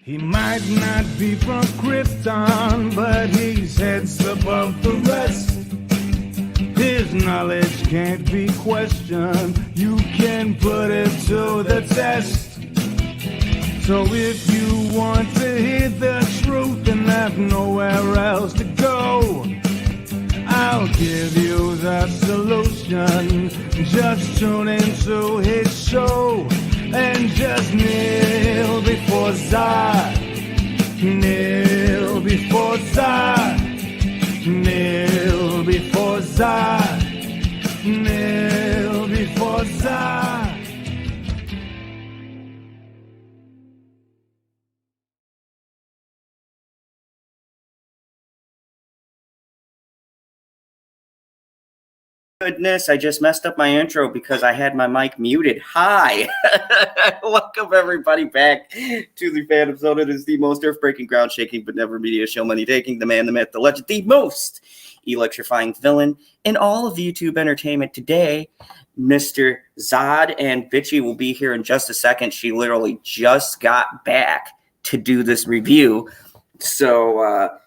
He might not be from Krypton, but he's heads above the rest. His knowledge can't be questioned. You can put it to the test. So if you want to hear the truth and have nowhere else to go, I'll give you the solution. Just tune into his show and just kneel before Zod. Kneel before Zod. Kneel before Zod. Kneel before Zod. Goodness, I just messed up my intro because I had my mic muted. Hi! Welcome everybody back to the Phantom Zone. It is the most earth-breaking, ground-shaking, but never media show money-taking, the man, the myth, the legend, the most electrifying villain in all of YouTube entertainment today. Mr. Zod and Bitchy will be here in just a second. She literally just got back to do this review. So,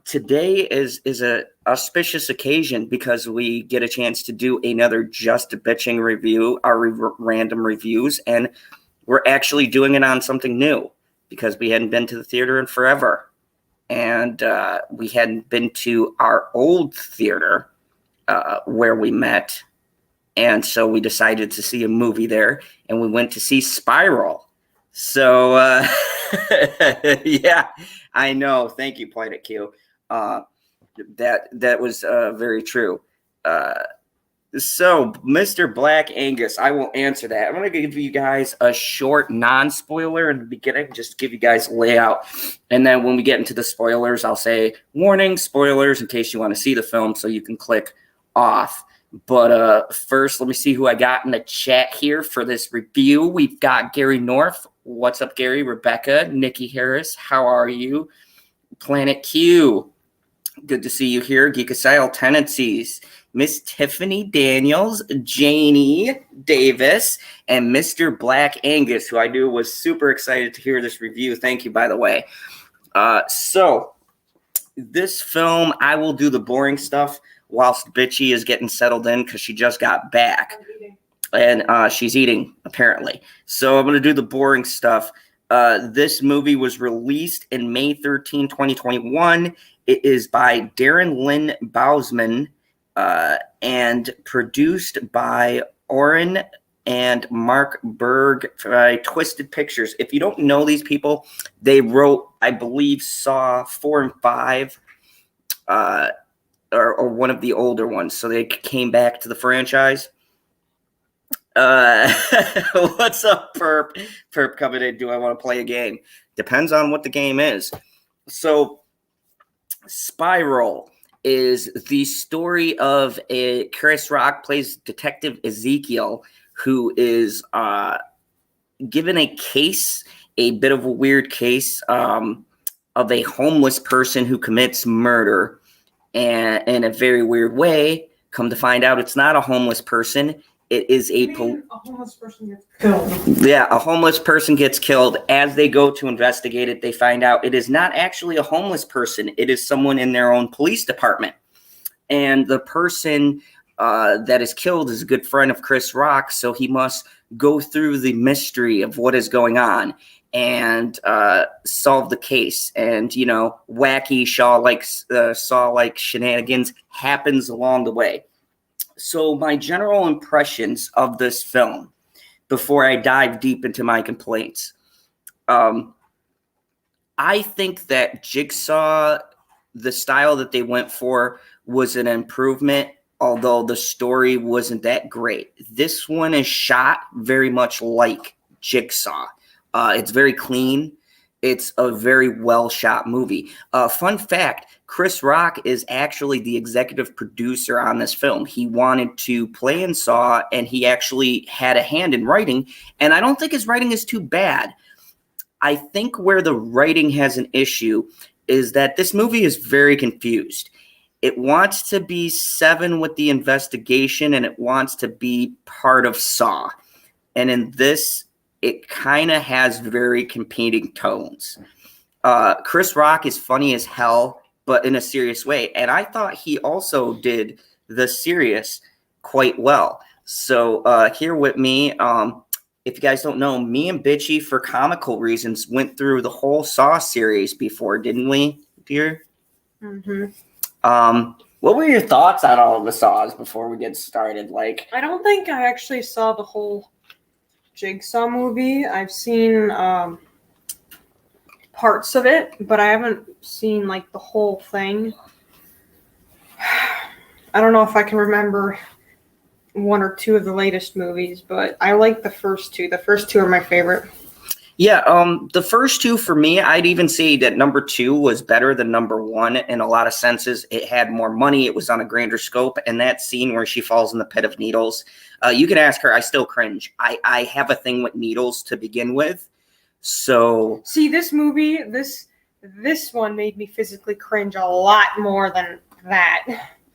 today is a auspicious occasion because we get a chance to do another Just Bitching review, our random reviews, and we're actually doing it on something new because we hadn't been to the theater in forever, and we hadn't been to our old theater where we met, and so we decided to see a movie there, and we went to see Spiral. So, yeah, I know. Thank you, Planet Q. That was very true. So, Mr. Black Angus, I will answer that. I'm going to give you guys a short non-spoiler in the beginning, just to give you guys a layout. And then when we get into the spoilers, I'll say, warning, spoilers, in case you want to see the film, so you can click off. But first, let me see who I got in the chat here for this review. We've got Gary North. What's up, Gary? Rebecca, Nikki Harris, how are you? Planet Q, good to see you here. Geekocile Tendencies, Miss Tiffany Daniels, Janie Davis, and Mr. Black Angus, who I knew was super excited to hear this review. Thank you, by the way. So, this film, I will do the boring stuff whilst Bitchy is getting settled in because she just got back. And she's eating, apparently. So I'm going to do the boring stuff. This movie was released in May 13, 2021. It is by Darren, Lynn, Bousman, and produced by Oren and Mark Burg by Twisted Pictures. If you don't know these people, they wrote, I believe, Saw 4 and 5, or one of the older ones. So they came back to the franchise. What's up, Perp? Perp coming in. Do I want to play a game? Depends on what the game is. So, Spiral is the story of Chris Rock plays Detective Ezekiel, who is given a case, a bit of a weird case, of a homeless person who commits murder, and in a very weird way. Come to find out, it's not a homeless person. It is a homeless person gets killed. Yeah, a homeless person gets killed. As they go to investigate it, they find out it is not actually a homeless person. It is someone in their own police department. And the person that is killed is a good friend of Chris Rock, so he must go through the mystery of what is going on and solve the case. And, you know, wacky Saw-like shenanigans happens along the way. So my general impressions of this film, before I dive deep into my complaints, I think that Jigsaw, the style that they went for, was an improvement, although the story wasn't that great. This one is shot very much like Jigsaw. It's very clean. It's a very well-shot movie. Fun fact, Chris Rock is actually the executive producer on this film. He wanted to play in Saw, and he actually had a hand in writing, and I don't think his writing is too bad. I think where the writing has an issue is that this movie is very confused. It wants to be Seven with the investigation, and it wants to be part of Saw. And in this it kind of has very competing tones. Chris Rock is funny as hell, but in a serious way. And I thought he also did the serious quite well. So here with me, if you guys don't know, me and Bitchy, for comical reasons, went through the whole Saw series before, didn't we, dear? Mm-hmm. What were your thoughts on all of the Saws before we get started? Like, I don't think I actually saw the whole Jigsaw movie. I've seen parts of it, but I haven't seen like the whole thing. I don't know if I can remember one or two of the latest movies, but I like the first two. The first two are my favorite. yeah, the first two for me, I'd even say that number 2 was better than number 1 in a lot of senses. It had more money. It was on a grander scope. And that scene where she falls in the pit of needles, you can ask her. I still cringe. I have a thing with needles to begin with. So See, this movie, this one made me physically cringe a lot more than that.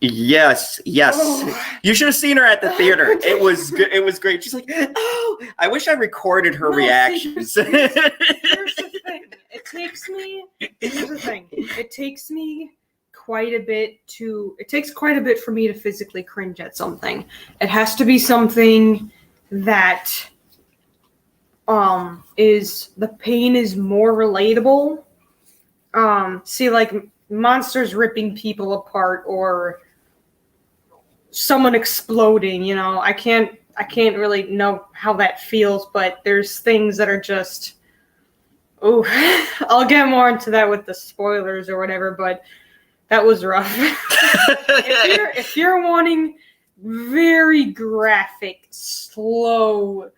yes. Oh. You should have seen her at the theater. It was good. It was great. She's like, oh, I wish I recorded her reactions. Here's the thing. It takes me quite a bit for me to physically cringe at something. It has to be something that is the pain is more relatable. See, like monsters ripping people apart or someone exploding, you know, I can't really know how that feels, but there's things that are just, oh, I'll get more into that with the spoilers or whatever, but that was rough. if you're wanting very graphic, slow,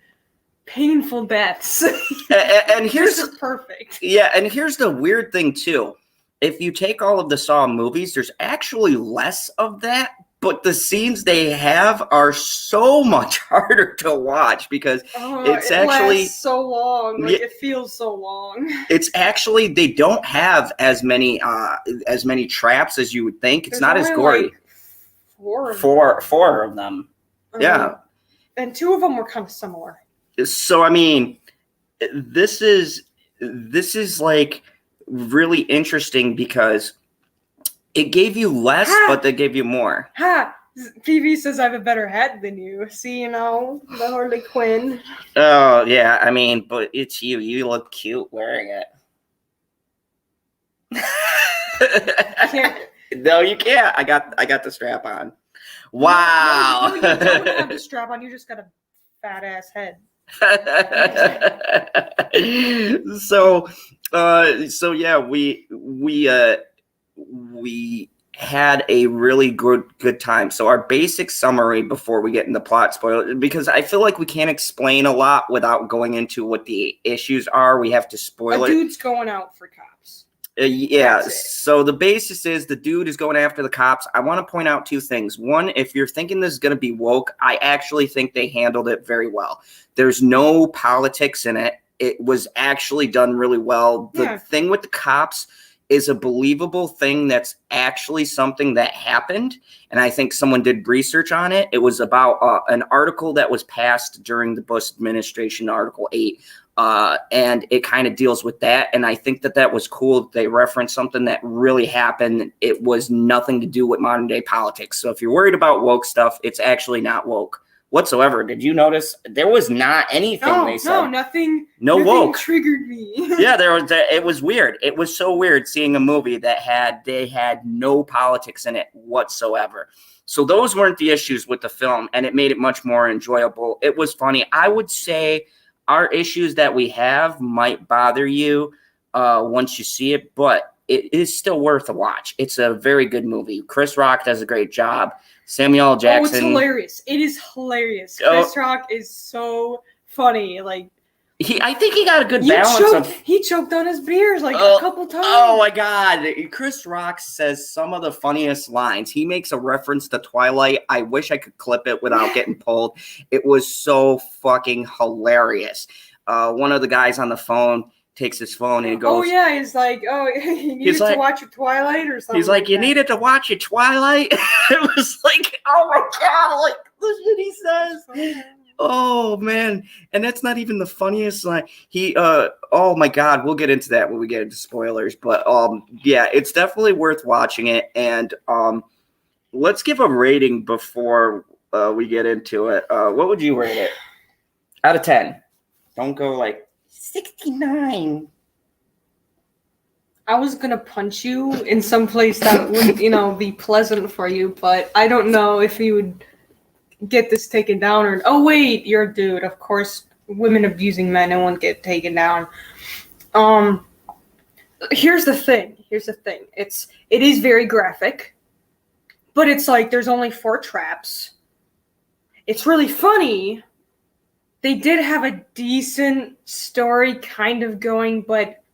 painful deaths, and here's this is perfect. Yeah, and here's the weird thing too. If you take all of the Saw movies, there's actually less of that, but the scenes they have are so much harder to watch because it's actually lasts so long. Like, it feels so long. It's actually, they don't have as many traps as you would think. It's not as gory. Like four of them. Yeah. And 2 of them were kind of similar. So I mean, this is like really interesting because it gave you less, but they gave you more. Ha! PV says I have a better hat than you. See, you know, the Harley Quinn. Oh yeah, I mean, but it's you. You look cute wearing it. I can't. No, you can't. I got the strap on. Wow. No, you don't have the strap on. You just got a fat ass head. So yeah, we had a really good time. So our basic summary before we get into plot spoiler, because I feel like we can't explain a lot without going into what the issues are. We have to spoil it. A dude's going out for cops. Yeah, so the basis is the dude is going after the cops. I want to point out 2 things. One, if you're thinking this is going to be woke, I actually think they handled it very well. There's no politics in it. It was actually done really well. The thing with the cops is a believable thing that's actually something that happened, and I think someone did research on it. It was about an article that was passed during the Bush administration, Article 8, and it kind of deals with that, and I think that was cool. They referenced something that really happened. It was nothing to do with modern-day politics. So if you're worried about woke stuff, it's actually not woke whatsoever. Did you notice there was not anything they said? No, nothing. No nothing woke triggered me. Yeah, it was weird. It was so weird seeing a movie that had no politics in it whatsoever. So those weren't the issues with the film, and it made it much more enjoyable. It was funny. I would say our issues that we have might bother you once you see it, but it is still worth a watch. It's a very good movie. Chris Rock does a great job. Samuel L. Jackson. Oh, it's hilarious. It is hilarious. Chris Rock is so funny. Like, I think he got a good balance. He choked on his beers like a couple times. Oh my God. Chris Rock says some of the funniest lines. He makes a reference to Twilight. I wish I could clip it without getting pulled. It was so fucking hilarious. One of the guys on the phone takes his phone and he goes, oh yeah, he's like, oh, you needed to watch your Twilight or something. He's like, you needed to watch your Twilight? It was like, oh my God, like the shit he says. Oh man, and that's not even the funniest line. He oh my god, we'll get into that when we get into spoilers, but yeah, it's definitely worth watching it. And let's give a rating before we get into it. What would you rate it out of 10? Don't go like 69. I was gonna punch you in some place that would, be pleasant for you, but I don't know if you would get this taken down or. Oh wait, you're a dude. Of course, women abusing men, it won't get taken down. Here's the thing. It is very graphic, but it's like there's only 4 traps. It's really funny. They did have a decent story kind of going, but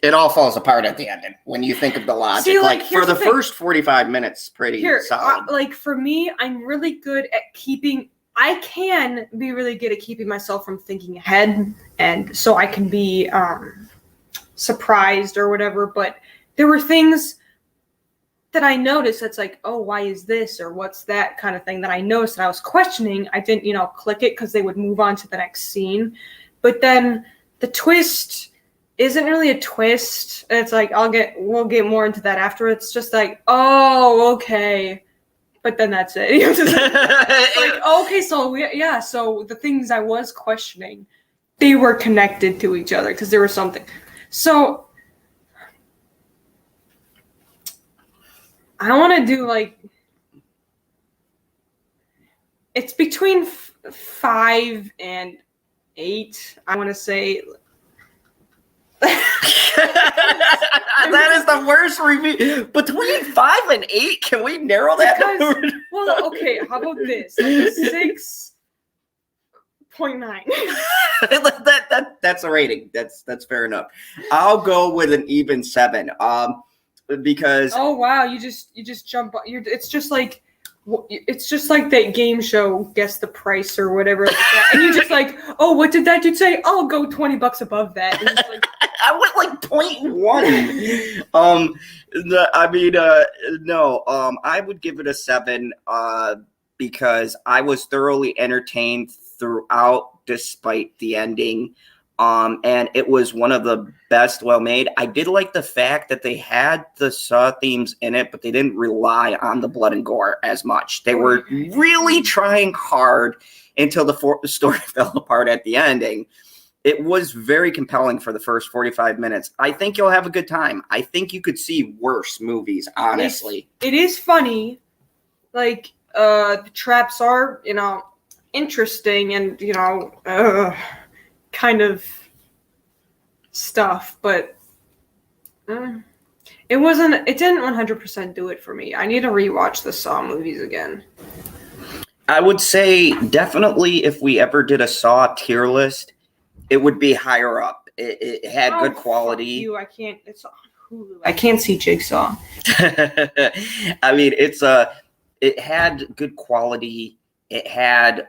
it all falls apart at the end when you think of the logic. See, for the first 45 minutes, pretty solid. For me, I'm really good at I can be really good at keeping myself from thinking ahead, and so I can be surprised or whatever, but there were things that I noticed that's like, oh, why is this or what's that kind of thing that I noticed that I was questioning. I didn't, click it because they would move on to the next scene. But then the twist isn't really a twist. It's like we'll get more into that after. It's just like, oh, okay. But then that's it. Okay, so so the things I was questioning, they were connected to each other because there was something. So I want to do it's between 5 and 8. I want to say. That is the worst review. Between 5 and 8, can we narrow that down? Well, okay. How about this? 6.9. That's a rating. That's fair enough. I'll go with an even 7. Because oh wow, you just jump. It's just like that game show, Guess the Price or whatever, like that. And you just like, oh, what did that dude say? I'll go $20 above that. And it's like, I went like 0.1. No. I would give it a 7. Because I was thoroughly entertained throughout, despite the ending. And it was one of the best well-made. I did like the fact that they had the Saw themes in it, but they didn't rely on the blood and gore as much. They were really trying hard until the story fell apart at the ending. It was very compelling for the first 45 minutes. I think you'll have a good time. I think you could see worse movies, honestly. It is funny. Like, the traps are, interesting and, kind of stuff, but it didn't 100% do it for me. I need to rewatch the Saw movies again. I would say definitely if we ever did a Saw tier list, it would be higher up. It had good quality. You, I can't. It's on Hulu. I can't see Jigsaw. I mean, it had good quality. It had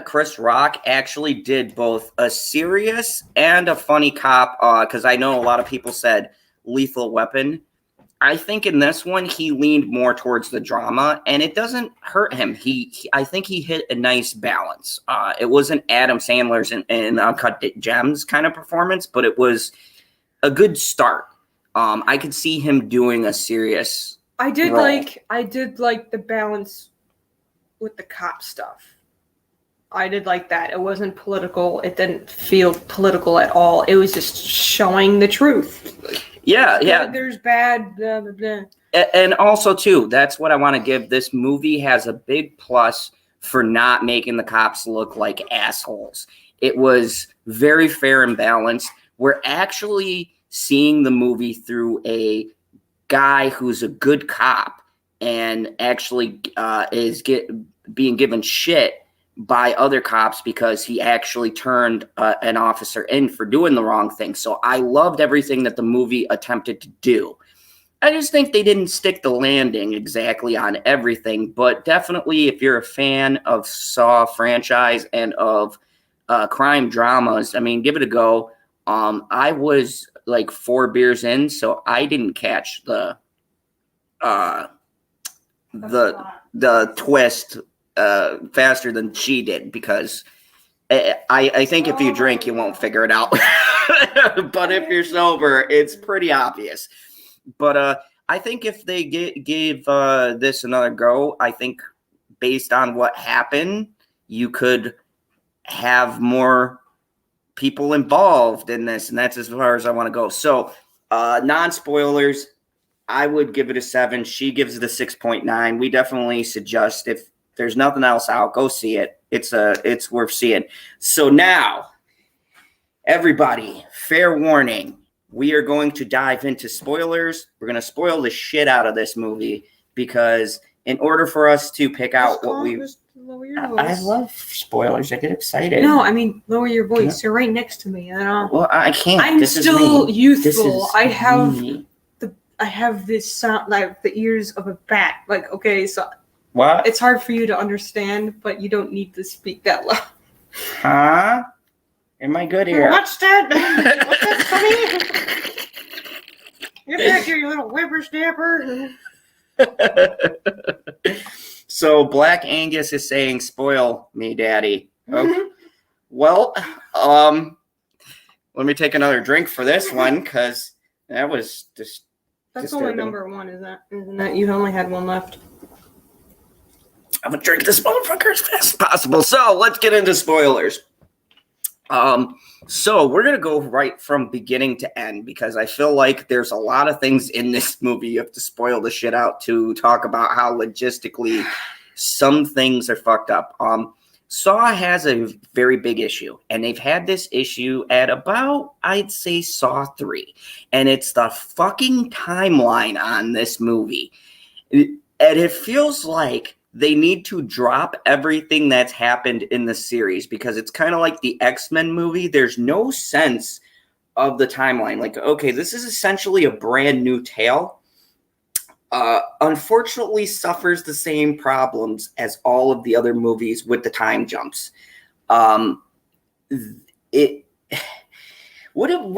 Chris Rock actually did both a serious and a funny cop, because I know a lot of people said Lethal Weapon. I think in this one, he leaned more towards the drama, and it doesn't hurt him. I think he hit a nice balance. It wasn't Adam Sandler's in Uncut Gems kind of performance, but it was a good start. I could see him doing a serious role. I did like the balance with the cop stuff. I did like that. It wasn't political. It didn't feel political at all. It was just showing the truth. Yeah. There's bad, blah, blah, blah. And also, too, that's what I want to give. This movie has a big plus for not making the cops look like assholes. It was very fair and balanced. We're actually seeing the movie through a guy who's a good cop and actually is being given shit by other cops because he actually turned an officer in for doing the wrong thing. So I loved everything that the movie attempted to do. I just think they didn't stick the landing exactly on everything, but definitely if you're a fan of Saw franchise and of crime dramas, I mean, give it a go. I was like 4 beers in, so I didn't catch the twist faster than she did because I think if you drink, you won't figure it out. But if you're sober, it's pretty obvious. But I think if they gave this another go, I think based on what happened, you could have more people involved in this, and that's as far as I want to go. So non-spoilers, I would give it a 7. She gives it a 6.9. We definitely suggest if there's nothing else out, go see it. It's worth seeing. So now, everybody, fair warning. We are going to dive into spoilers. We're going to spoil the shit out of this movie because in order for us to pick out what we... Lower your voice. I love spoilers. I get excited. No, I mean, lower your voice. Yeah. You're right next to me. Well, I can't. I'm still youthful. I have me. I have this sound like the ears of a bat. Like, okay, so what? It's hard for you to understand, but you don't need to speak that loud. Huh? Am I good here? What's that? What's that, Sonny? You're back here, you little whippersnapper. So Black Angus is saying, "Spoil me, Daddy." Okay. Well, let me take another drink for this one because that was just. That's only number 1, isn't that? You only had one left. I'm gonna drink this motherfucker as fast as possible. So let's get into spoilers. So we're gonna go right from beginning to end because I feel like there's a lot of things in this movie you have to spoil the shit out to talk about how logistically some things are fucked up. Saw has a very big issue, and they've had this issue at about, I'd say, Saw 3, and it's the fucking timeline on this movie. And it feels like they need to drop everything that's happened in the series because it's kind of like the X-Men movie. There's no sense of the timeline. Like, okay, this is essentially a brand new tale. Unfortunately suffers the same problems as all of the other movies with the time jumps. What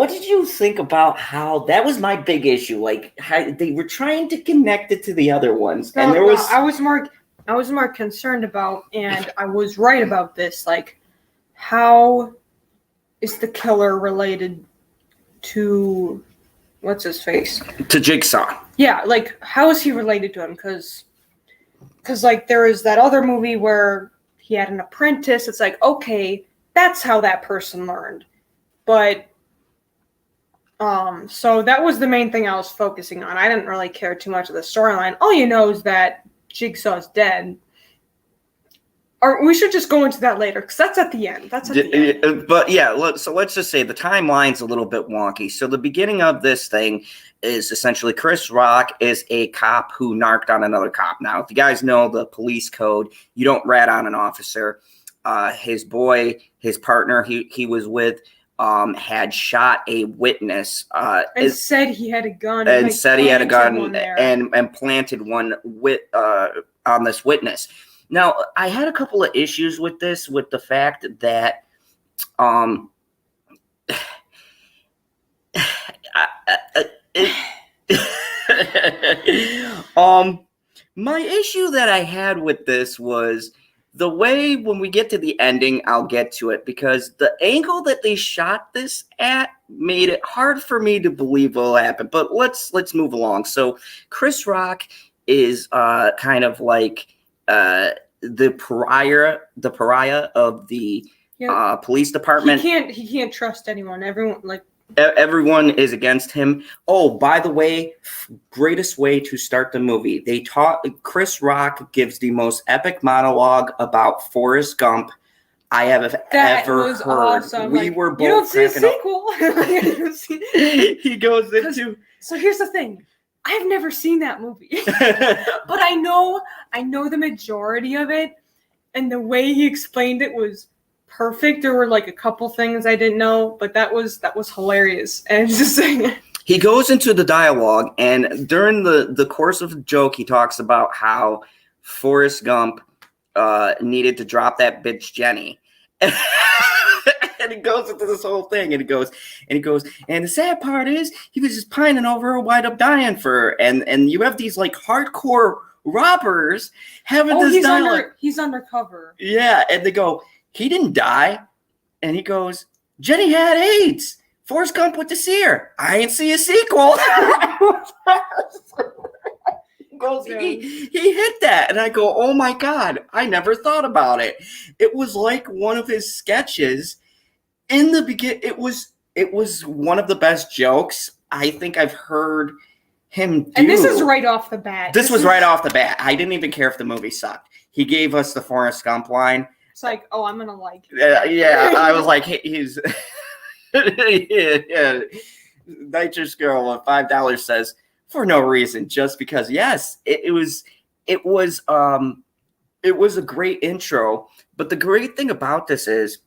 did you think about how that was my big issue? Like how they were trying to connect it to the other ones, and I was more concerned about, and I was right about this. Like, how is the killer related to what's his face? To Jigsaw. Yeah, like how is he related to him? Because like there is that other movie where he had an apprentice. It's like, okay, that's how that person learned. But so that was the main thing I was focusing on. I didn't really care too much of the storyline. All you know is that Jigsaw's dead. Or we should just go into that later because that's at the end. That's at the end. But yeah, so let's just say the timeline's a little bit wonky. So the beginning of this thing is essentially Chris Rock is a cop who narked on another cop. Now, if you guys know the police code, you don't rat on an officer. His partner he was with, had shot a witness. And said he had a gun. And said he had a gun and planted one on this witness. Now, I had a couple of issues with this, with the fact that my issue that I had with this was the way when we get to the ending, I'll get to it, because the angle that they shot this at made it hard for me to believe will happen. But let's move along. So Chris Rock is kind of like the pariah of the police department. He can't trust anyone. Everyone is against him. Oh, by the way, greatest way to start the movie. Chris Rock gives the most epic monologue about Forrest Gump I have ever heard. Awesome. We were both. You don't see a sequel. He goes into. So here's the thing. I've never seen that movie, but I know the majority of it, and the way he explained it was perfect. There were like a couple things I didn't know, but that was hilarious. And just saying, he goes into the dialogue, and during the course of the joke, he talks about how Forrest Gump needed to drop that bitch Jenny. And he goes into this whole thing, and he goes, and the sad part is he was just pining over her, wind up dying for her. And you have these like hardcore robbers having this dialogue. He's undercover. Yeah, and they go, he didn't die. And he goes, Jenny had AIDS. Forrest Gump went to see her. I ain't see a sequel. Goes, he hit that. And I go, oh my God, I never thought about it. It was like one of his sketches. In the beginning, it was one of the best jokes I think I've heard him do. And this is right off the bat. This was right off the bat. I didn't even care if the movie sucked. He gave us the Forrest Gump line. It's like, oh, I'm gonna like it. Yeah, I was like, he's yeah. Nitrous Girl with $5 says for no reason, just because. Yes, it was a great intro. But the great thing about this is,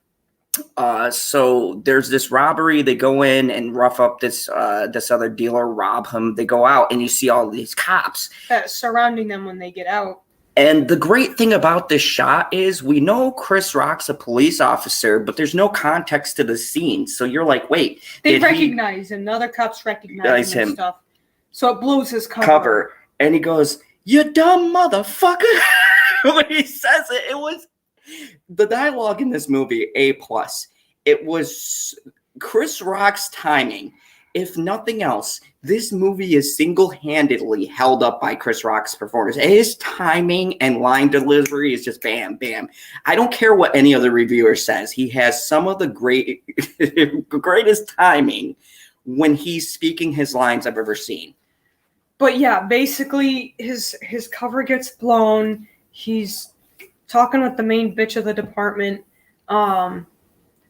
so there's this robbery. They go in and rough up this other dealer, rob him. They go out, and you see all these cops surrounding them when they get out. And the great thing about this shot is we know Chris Rock's a police officer, but there's no context to the scene. So you're like, wait. They recognize him. The other cops recognize him and stuff. So it blows his cover. And he goes, you dumb motherfucker. When he says it, it was the dialogue in this movie, A+. It was Chris Rock's timing. If nothing else, this movie is single-handedly held up by Chris Rock's performance. His timing and line delivery is just bam, bam. I don't care what any other reviewer says. He has some of the greatest timing when he's speaking his lines I've ever seen. But yeah, basically his cover gets blown. He's talking with the main bitch of the department.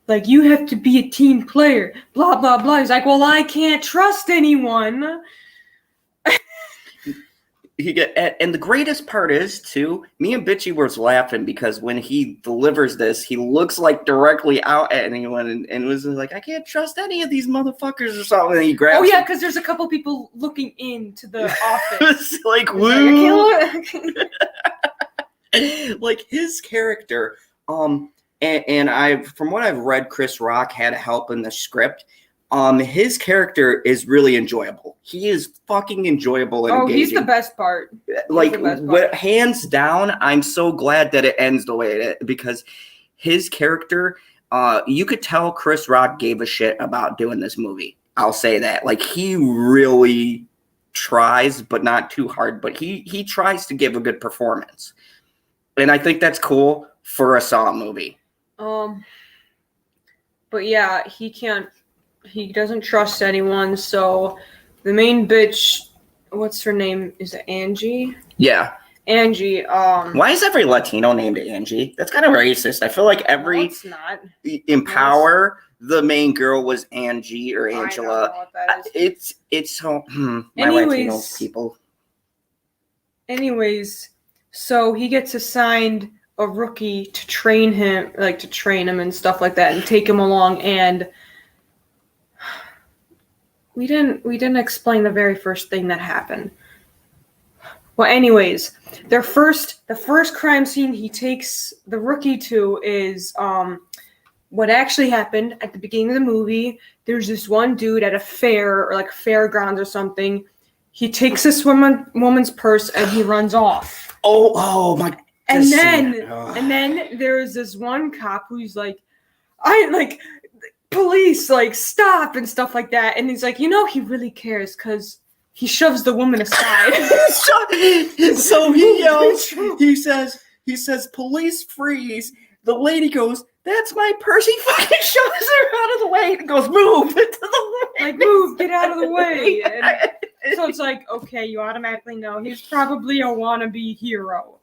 Like, you have to be a team player, blah, blah, blah. He's like, well, I can't trust anyone. And the greatest part is, too, me and Bitchy was laughing because when he delivers this, he looks like directly out at anyone and was like, I can't trust any of these motherfuckers or something. And he grabs Oh, yeah, because there's a couple people looking into the office. Like, woo. Like, his character, and I, from what I've read, Chris Rock had help in the script. His character is really enjoyable. He is fucking enjoyable and engaging. He's the best part. Hands down, I'm so glad that it ends the way it is, because his character, you could tell Chris Rock gave a shit about doing this movie. I'll say that. Like, he really tries, but not too hard, but he tries to give a good performance. And I think that's cool for a Saw movie. But yeah, he doesn't trust anyone, so the main bitch, what's her name? Is it Angie? Yeah. Angie, Why is every Latino named Angie? That's kind of racist. I feel like every... No, it's not. In Power, the main girl was Angie or Angela. I don't know what that is. It's so... my Latino people. Anyways, so he gets assigned a rookie to train him and stuff like that and take him along, and we didn't explain the very first thing that happened. Well, anyways, the first crime scene he takes the rookie to is what actually happened at the beginning of the movie. There's this one dude at a fair or like fairgrounds or something. He takes this woman's purse and he runs off. Oh my. And then there's this one cop who's like, police, like, stop and stuff like that. And he's like, he really cares because he shoves the woman aside. So he yells, he says, police freeze. The lady goes, that's my purse. He fucking shoves her out of the way and goes, move into the way. Like, move, get out of the way. And so it's like, okay, you automatically know he's probably a wannabe hero.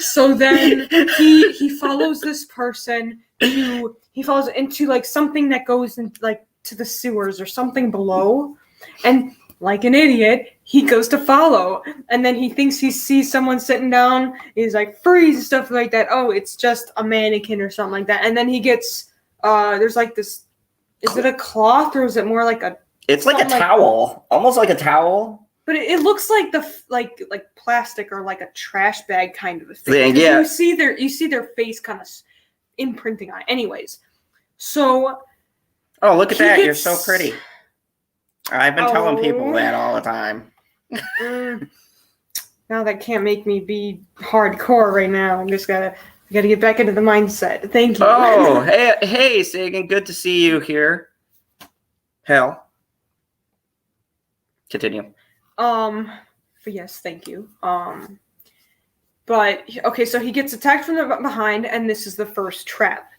So then he follows this person he falls into like something that goes in, like, to the sewers or something below, and like an idiot he goes to follow, and then he thinks he sees someone sitting down. He's like, freeze and stuff like that. Oh, it's just a mannequin or something like that. And then he gets there's like this, is it a cloth or is it more like a, it's like a towel, almost like a towel. But it looks like like plastic or like a trash bag kind of a thing. Yeah. You see their face kind of imprinting on it. Anyways, so. Oh, look at that! You're so pretty. I've been telling people that all the time. Now that can't make me be hardcore right now. I'm just gotta get back into the mindset. Thank you. Oh, hey, Sagan, good to see you here. Hell. Continue. But yes, thank you. But okay, so he gets attacked from the behind, and this is the first trap.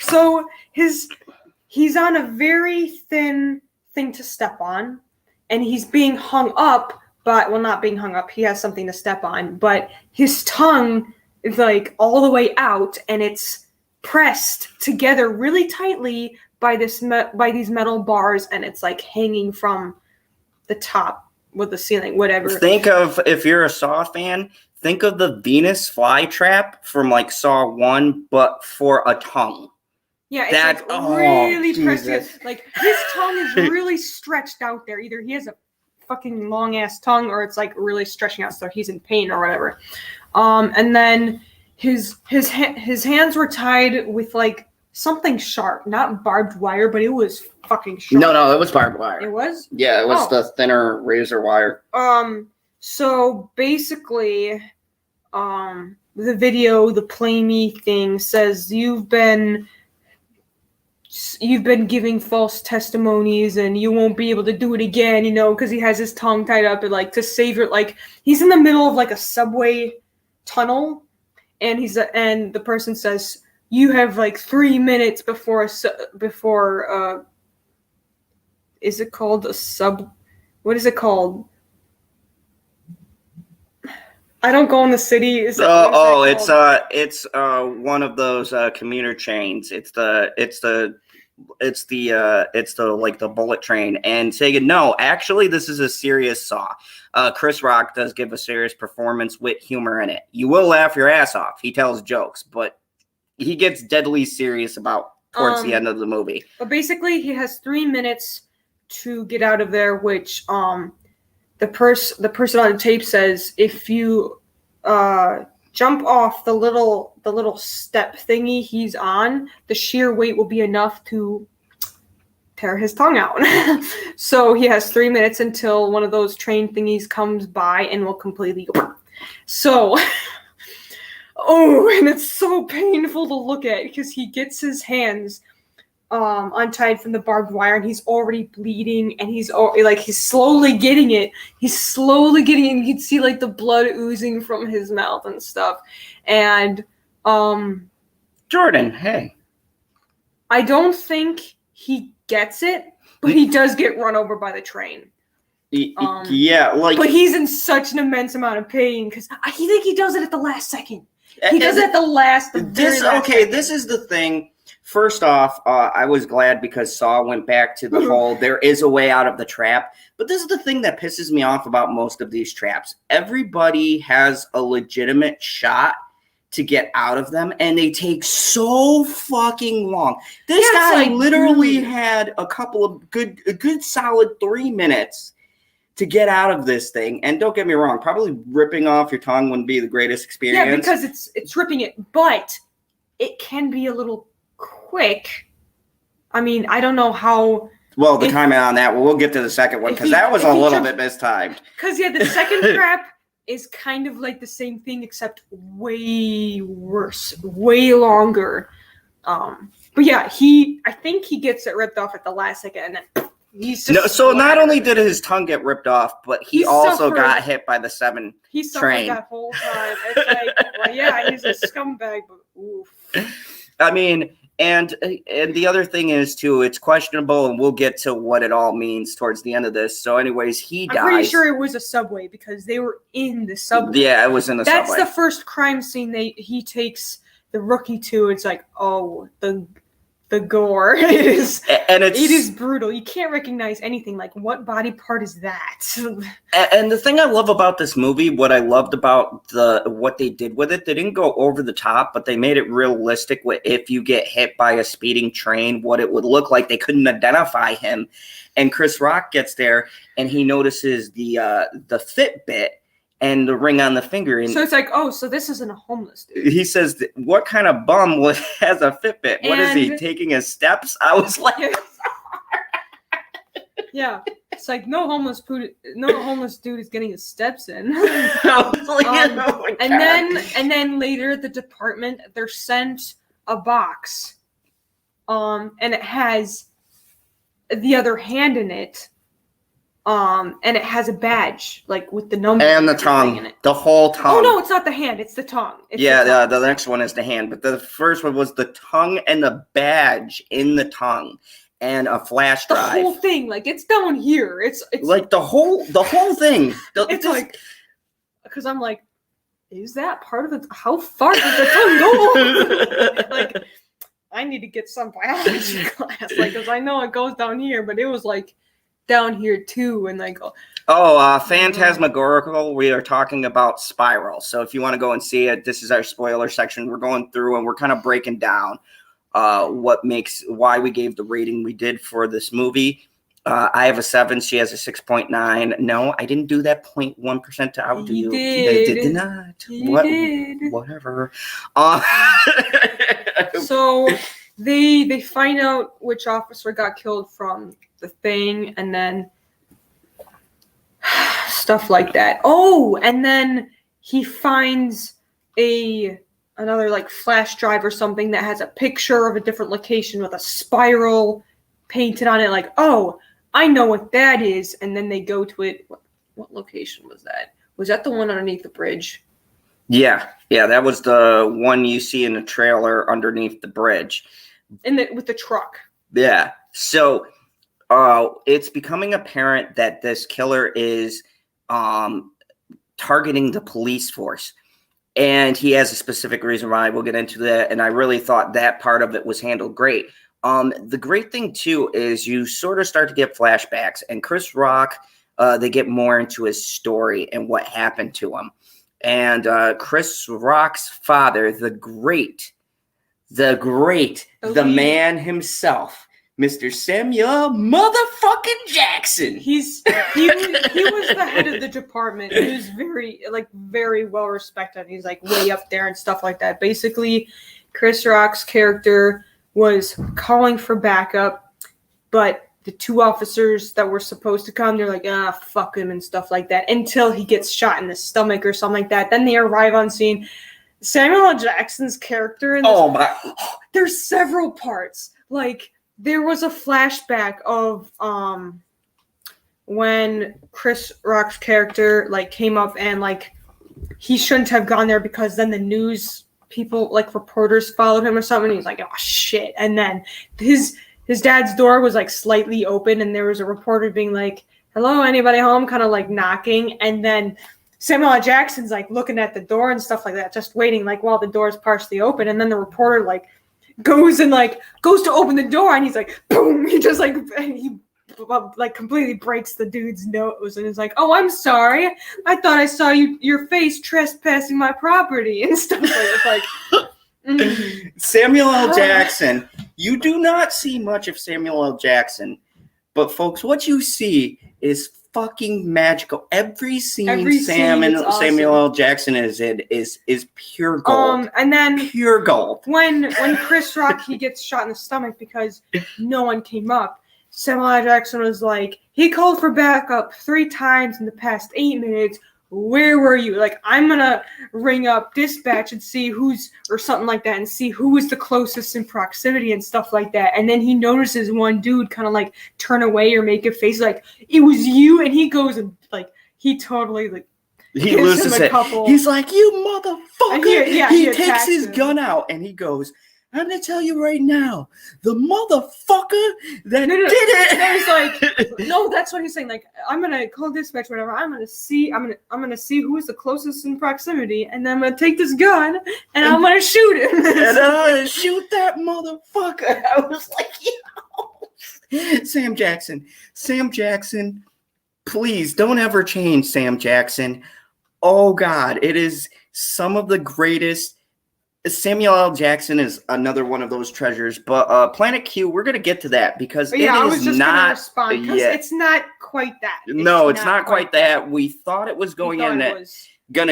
So he's on a very thin thing to step on, and he's being hung up, but well, not being hung up. He has something to step on, but his tongue is like all the way out, and it's pressed together really tightly by these metal bars, and it's like hanging from the top with the ceiling, whatever. Think of, if you're a Saw fan, think of the Venus flytrap from like Saw 1, but for a tongue. Yeah, it's really pressed together. Like his tongue is really stretched out there. Either he has a fucking long ass tongue, or it's like really stretching out, so he's in pain or whatever. And then his hands were tied with like something sharp, not barbed wire, but it was fucking sharp. No, it was barbed wire. It was? Yeah, it was the thinner razor wire. So basically, the video, the play me thing says you've been giving false testimonies and you won't be able to do it again, because he has his tongue tied up and like to save it. Like he's in the middle of like a subway tunnel, and the person says you have like 3 minutes before is it called a sub? What is it called? I don't go in the city. It's one of those commuter trains. It's the like the bullet train. And Sagan, no, actually, this is a serious Saw. Chris Rock does give a serious performance with humor in it. You will laugh your ass off. He tells jokes, but he gets deadly serious towards the end of the movie. But basically, he has 3 minutes to get out of there, which the person on the tape says if you jump off the little step thingy he's on, the sheer weight will be enough to tear his tongue out. So he has 3 minutes until one of those train thingies comes by and will completely go. So and it's so painful to look at because he gets his hands untied from the barbed wire, and he's already bleeding, and he's slowly getting it. And you can see like the blood oozing from his mouth and stuff. And Jordan, hey, I don't think he gets it, but he does get run over by the train. But he's in such an immense amount of pain because I think he does it at the last second. He does it at the last. This is the thing. First off, I was glad because Saw went back to the whole there is a way out of the trap. But this is the thing that pisses me off about most of these traps. Everybody has a legitimate shot to get out of them, and they take so fucking long. This guy literally had a good solid 3 minutes to get out of this thing. And don't get me wrong, probably ripping off your tongue wouldn't be the greatest experience. Yeah, because it's ripping it, but it can be a little quick. I mean, I don't know how. Well, the timing on that, we'll get to the second one because that was a little bit mistimed. Because the second trap is kind of like the same thing except way worse, way longer. But yeah, I think he gets it ripped off at the last second, and then he's just so not only did his tongue get ripped off, but he also got hit by the 7 he train. He suffered that whole time. It's like, well, yeah, he's a scumbag, but oof. I mean, and the other thing is too, it's questionable, and we'll get to what it all means towards the end of this. So, anyways, he dies. I'm pretty sure it was a subway because they were in the subway. Yeah, it was in the subway. That's the first crime scene he takes the rookie to. It's like, oh, the gore. It is brutal. You can't recognize anything. Like, what body part is that? And the thing I love about this movie, what I loved about what they did with it, they didn't go over the top, but they made it realistic with if you get hit by a speeding train, what it would look like. They couldn't identify him. And Chris Rock gets there, and he notices the Fitbit and the ring on the finger. And so it's like, oh, so this isn't a homeless dude. He says, what kind of bum has a Fitbit? What is he, taking his steps? I was like... Yeah, it's like no homeless dude is getting his steps in. And then later at the department, they're sent a box, and it has the other hand in it, and it has a badge like with the number and the tongue in it. The whole tongue. Oh no, it's not the hand, it's the tongue. It's the next one is the hand, but the first one was the tongue and the badge in the tongue. And a flash drive. The whole thing, like it's down here. It's like the whole thing. It's like, because I'm like, is that part of it? How far does the tongue go? Like, I need to get some biology class, like, because I know it goes down here, but it was like down here too, and like. Phantasmagorical. We are talking about Spiral. So if you want to go and see it, this is our spoiler section. We're going through and we're kind of breaking down. Why we gave the rating we did for this movie. I have a 7. She has a 6.9. No, I didn't do that 0.1% to outdo you. Did not. You did. Whatever. So they find out which officer got killed from the thing, and then stuff like that. Oh, and then he finds another like flash drive or something that has a picture of a different location with a spiral painted on it. Like, oh, I know what that is. And then they go to it. What location was that? Was that the one underneath the bridge? Yeah, that was the one you see in the trailer underneath the bridge. With the truck. Yeah. So it's becoming apparent that this killer is targeting the police force. And he has a specific reason why. We'll get into that. And I really thought that part of it was handled great. The great thing, too, is you sort of start to get flashbacks. And Chris Rock, they get more into his story and what happened to him. And Chris Rock's father, the man himself, Mr. Samuel motherfucking Jackson. He was the head of the department. He was very well respected. He's like way up there and stuff like that. Basically, Chris Rock's character was calling for backup, but the 2 officers that were supposed to come, they're like, fuck him and stuff like that, until he gets shot in the stomach or something like that. Then they arrive on scene. Samuel L. Jackson's character in this, there's several parts. Like, there was a flashback of when Chris Rock's character like came up and like he shouldn't have gone there because then the news people like reporters followed him or something. And he's like, oh shit! And then his dad's door was like slightly open and there was a reporter being like, hello, anybody home? Kind of like knocking, and then Samuel L. Jackson's like looking at the door and stuff like that, just waiting like while the door's partially open, and then the reporter like goes to open the door, and he's like, boom, he just like completely breaks the dude's nose, and he's like, oh, I'm sorry, I thought I saw your face trespassing my property and stuff like that. Like, Samuel L. Jackson, you do not see much of Samuel L. Jackson, but folks, what you see is fucking magical. Every scene Samuel L. Jackson is in is pure gold. And then pure gold. When Chris Rock he gets shot in the stomach because no one came up, Samuel L. Jackson was like, he called for backup 3 times in the past 8 minutes. Where were you? Like, I'm gonna ring up dispatch and see or something like that, and see who is the closest in proximity and stuff like that. And then he notices one dude kind of like turn away or make a face like it was you, and he goes and like he totally like he loses it. He's like, you motherfucker. He takes his gun out and he goes, I'm gonna tell you right now, the motherfucker that did it. And I was like, no, that's what he's saying. Like, I'm gonna call dispatch, whatever. I'm gonna see who is the closest in proximity, and then I'm gonna take this gun and I'm gonna shoot him. And I'm gonna shoot that motherfucker. I was like, yo, Sam Jackson, please don't ever change, Sam Jackson. Oh God, it is some of the greatest. Samuel L. Jackson is another one of those treasures, but Planet Q, we're gonna get to that because I was just gonna respond because it's not quite that. It's not quite that. We thought it was gonna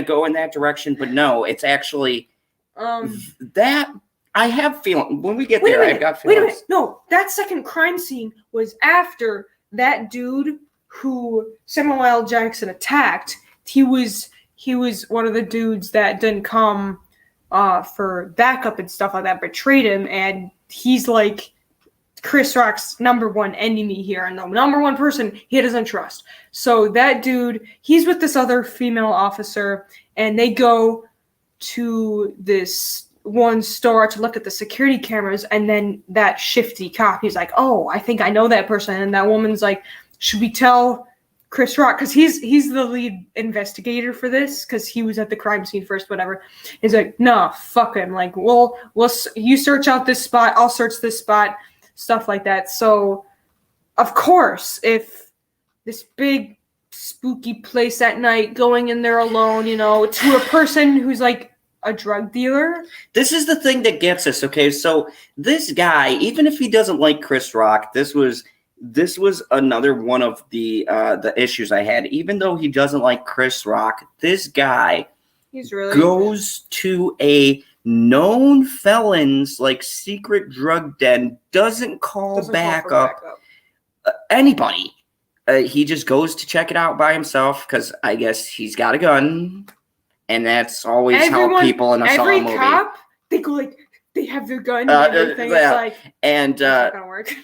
go in that direction, but no, it's actually that. I have feeling when we get there. I've got feelings. Wait a minute. No, that second crime scene was after that dude who Samuel L. Jackson attacked, he was one of the dudes that didn't come for backup and stuff like that, betrayed him, and he's like Chris Rock's number one enemy here, and the number one person he doesn't trust. So that dude, he's with this other female officer, and they go to this one store to look at the security cameras, and then that shifty cop, he's like, oh, I think I know that person, and that woman's like, should we tell Chris Rock? Because he's the lead investigator for this, because he was at the crime scene first, whatever. He's like, no, fuck him. Like, we'll you search out this spot, I'll search this spot, stuff like that. So, of course, if this big spooky place at night, going in there alone, to a person who's like a drug dealer. This is the thing that gets us, okay? So this guy, even if he doesn't like Chris Rock, this was another one of the issues I had. Even though he doesn't like Chris Rock, this guy goes to a known felon's like secret drug den, doesn't call back up anybody. He just goes to check it out by himself because I guess he's got a gun, and that's always how people in a Saw movie. Every cop, they go like they have their gun and everything. It's like, and that's not gonna work.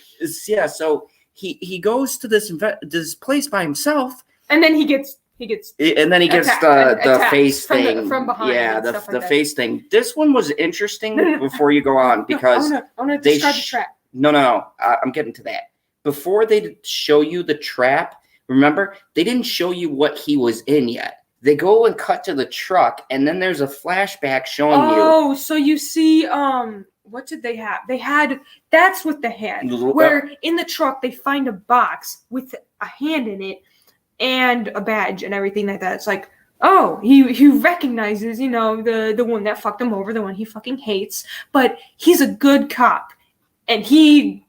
Yeah, so he goes to this place by himself, and then he gets attacked, the face thing from behind. Yeah, the face thing. This one was interesting. Before you go on, because I want to describe the trap. No, I'm getting to that. Before they show you the trap, remember, they didn't show you what he was in yet. They go and cut to the truck, and then there's a flashback showing you. Oh, so you see, what did they have? That's what they had. Where in the truck, they find a box with a hand in it and a badge and everything like that. It's like, oh, he recognizes, the one that fucked him over, the one he fucking hates. But he's a good cop, and he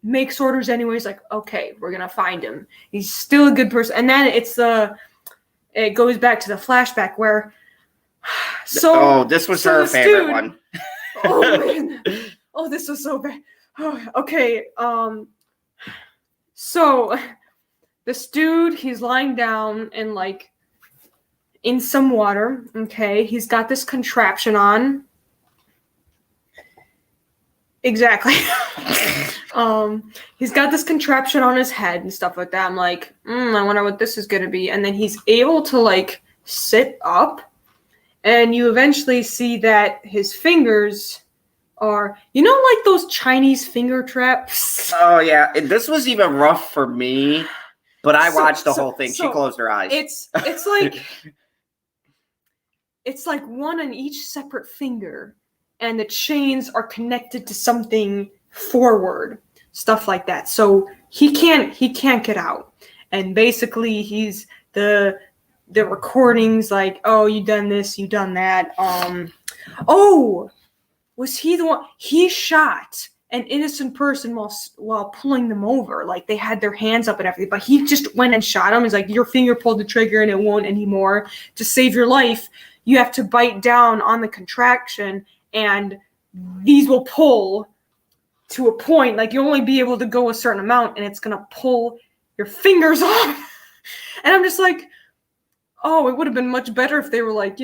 makes orders anyways. Like, okay, we're gonna find him. He's still a good person. And then it goes back to the flashback where. This was her favorite one. Oh man! Oh, this was so bad. Oh, okay. So this dude, he's lying down and like in some water. Okay, he's got this contraption on. Exactly. He's got this contraption on his head and stuff like that. I'm like, I wonder what this is gonna be. And then he's able to like sit up, and you eventually see that his fingers are, like those Chinese finger traps. Oh yeah, and this was even rough for me, but I watched the whole thing. She closed her eyes. It's like it's like one on each separate finger, and the chains are connected to something forward, stuff like that. So he can't get out. And basically he's the recordings like, oh, you done this, you done that. Was he the one? He shot an innocent person while pulling them over. Like they had their hands up and everything, but he just went and shot him. He's like, your finger pulled the trigger and it won't anymore. To save your life, you have to bite down on the contraction, and these will pull to a point. Like you only be able to go a certain amount, and it's gonna pull your fingers off. And I'm just like, oh, it would have been much better if they were like,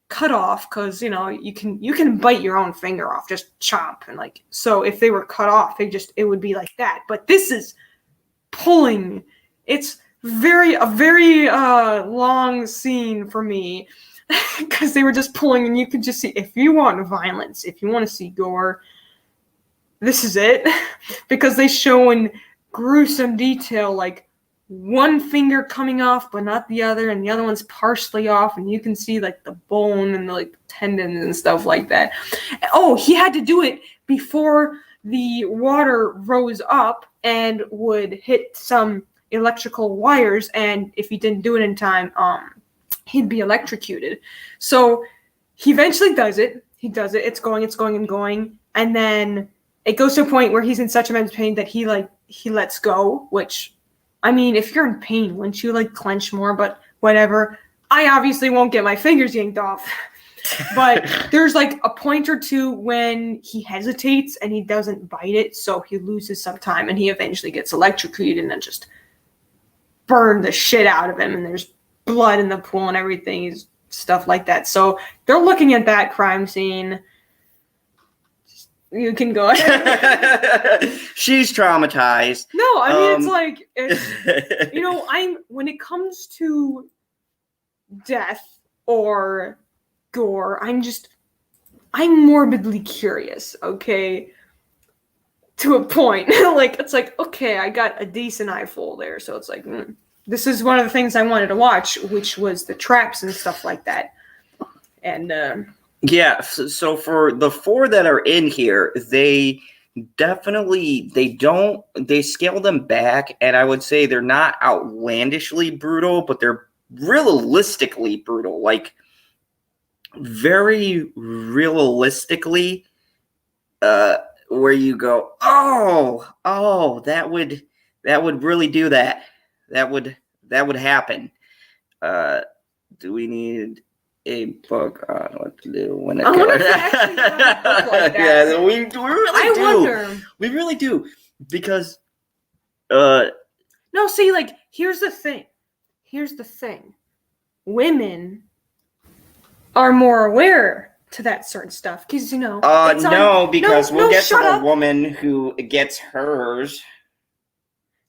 cut off, because you can bite your own finger off, just chop, and like, so if they were cut off, it would be like that. But this is pulling. It's a very long scene for me, because they were just pulling, and you could just see, if you want violence, if you want to see gore, this is it. Because they show in gruesome detail, like one finger coming off but not the other, and the other one's partially off, and you can see like the bone and the like tendons and stuff like that. Oh, he had to do it before the water rose up and would hit some electrical wires, and if he didn't do it in time, he'd be electrocuted. So he eventually does it. It's going, and then it goes to a point where he's in such immense pain that he lets go, which, I mean, if you're in pain, wouldn't you like clench more? But whatever. I obviously won't get my fingers yanked off. But there's like a point or two when he hesitates and he doesn't bite it, so he loses some time and he eventually gets electrocuted and then just burn the shit out of him, and there's blood in the pool and everything, stuff like that. So they're looking at that crime scene. You can go ahead. She's traumatized. No, I mean, it's when it comes to death or gore, I'm morbidly curious, okay? To a point. Like, it's like, okay, I got a decent eyeful there, so it's like, this is one of the things I wanted to watch, which was the traps and stuff like that. And, yeah, so for the 4 that are in here, they scale them back, and I would say they're not outlandishly brutal, but they're realistically brutal, like very realistically, where you go, oh, that would really do that. That would happen. Do we need a book on what to do when it I wonder if they actually have a book like that. Yeah, we really do. Wonder. We really do, because no, see, like, here's the thing. Women are more aware to that certain stuff, because we'll get to the woman who gets hers.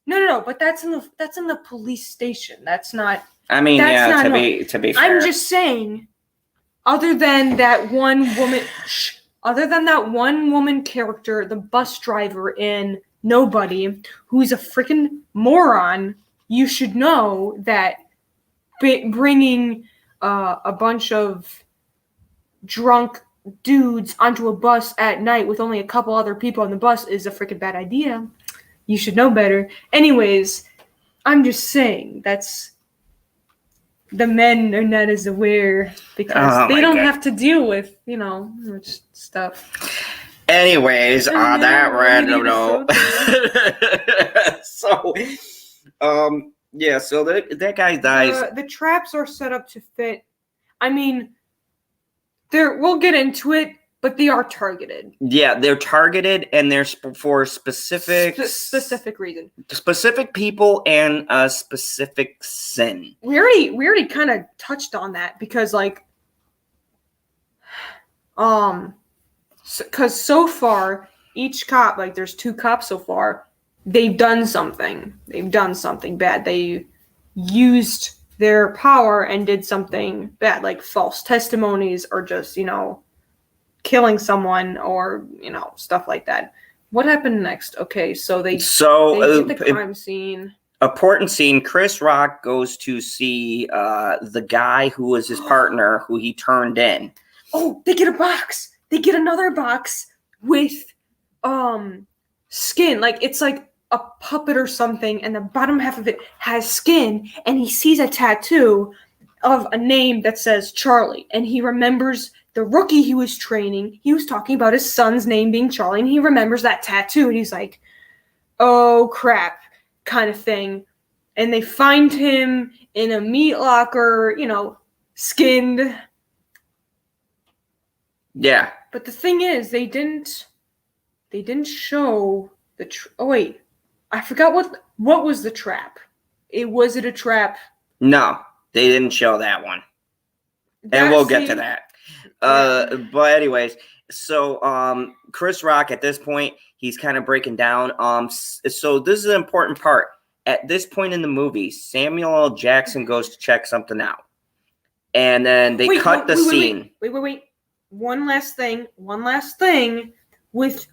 No, but that's in the police station. That's not. I mean, yeah, to be fair. I'm just saying, other than that one woman character, the bus driver in Nobody, who's a freaking moron, you should know that bringing a bunch of drunk dudes onto a bus at night with only a couple other people on the bus is a freaking bad idea. You should know better. Anyways, I'm just saying, the men are not as aware because they don't have to deal with, stuff. Anyways, on that random note. So, so that guy dies. The traps are set up to fit. I mean, we'll get into it, but they are targeted. Yeah, they're targeted, and they're for specific reason. Specific people and a specific sin. We already kind of touched on that because, like, because so far each cop, like, there's 2 cops so far. They've done something. They've done something bad. They used their power and did something bad, like false testimonies or just, killing someone or, stuff like that. What happened next? Okay, so they get the crime scene. Important scene. Chris Rock goes to see the guy who was his partner, who he turned in. Oh, they get a box. They get another box with skin. Like, it's like a puppet or something, and the bottom half of it has skin, and he sees a tattoo of a name that says Charlie, and he remembers the rookie he was training. He was talking about his son's name being Charlie, and he remembers that tattoo, and he's like, oh crap, kind of thing. And they find him in a meat locker, skinned. Yeah. But the thing is, they didn't show the oh wait, I forgot what was the trap. Was it a trap? No, they didn't show that one. And we'll get to that. But anyways, so Chris Rock at this point, he's kind of breaking down. So this is an important part. At this point in the movie, Samuel L. Jackson goes to check something out. And then they cut the scene. Wait. One last thing with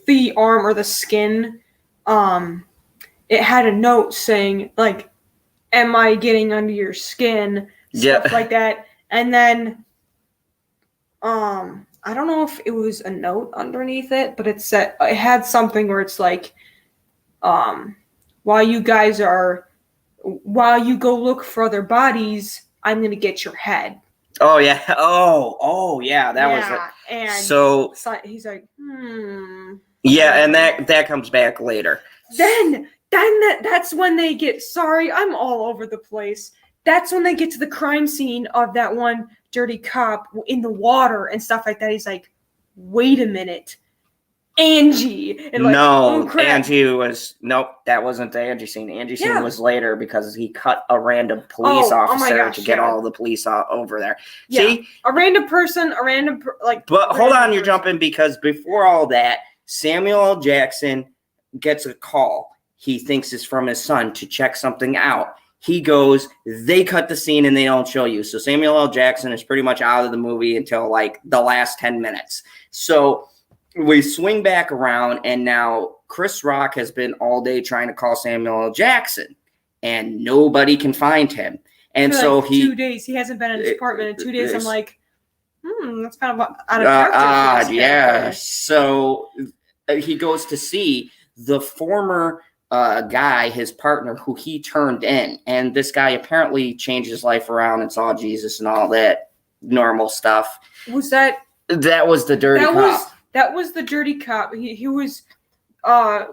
the arm or the skin. It had a note saying, like, am I getting under your skin? Stuff like that. And then I don't know if it was a note underneath it, but it had something where it's like, while you go look for other bodies, I'm gonna get your head. Oh yeah. Oh yeah. That was it. And so he's like, Yeah, and that comes back later. Then that's when they get, sorry, I'm all over the place. That's when they get to the crime scene of that one dirty cop in the water and stuff like that. He's like, wait a minute. Angie. And like, no, oh, crap. Angie was nope. That wasn't the Angie scene. Angie scene was later because he cut a random police officer to get all the police over there. Yeah. See, a random person, But hold on, you're jumping because before all that, Samuel L. Jackson gets a call. He thinks it's from his son to check something out. He goes, they cut the scene and they don't show you. So Samuel L. Jackson is pretty much out of the movie until like the last 10 minutes. So we swing back around, and now Chris Rock has been all day trying to call Samuel L. Jackson, and nobody can find him. And for so like 2 days, he hasn't been in his apartment in 2 days. I'm like, that's kind of out of character. Yeah. So he goes to see the former guy, his partner, who he turned in, and this guy apparently changed his life around and saw Jesus and all that normal stuff. Was that? That was the dirty cop. That was the dirty cop. He was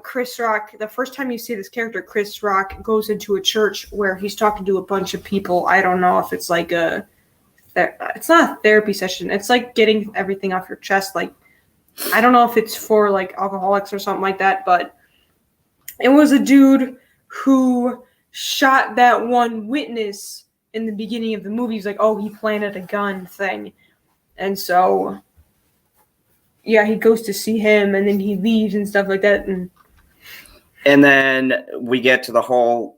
Chris Rock. The first time you see this character, Chris Rock goes into a church where he's talking to a bunch of people. I don't know if it's like it's not a therapy session. It's like getting everything off your chest. Like, I don't know if it's for like alcoholics or something like that, but it was a dude who shot that one witness in the beginning of the movie. He's like, oh, he planted a gun thing. And so, yeah, he goes to see him, and then he leaves and stuff like that. And then we get to the whole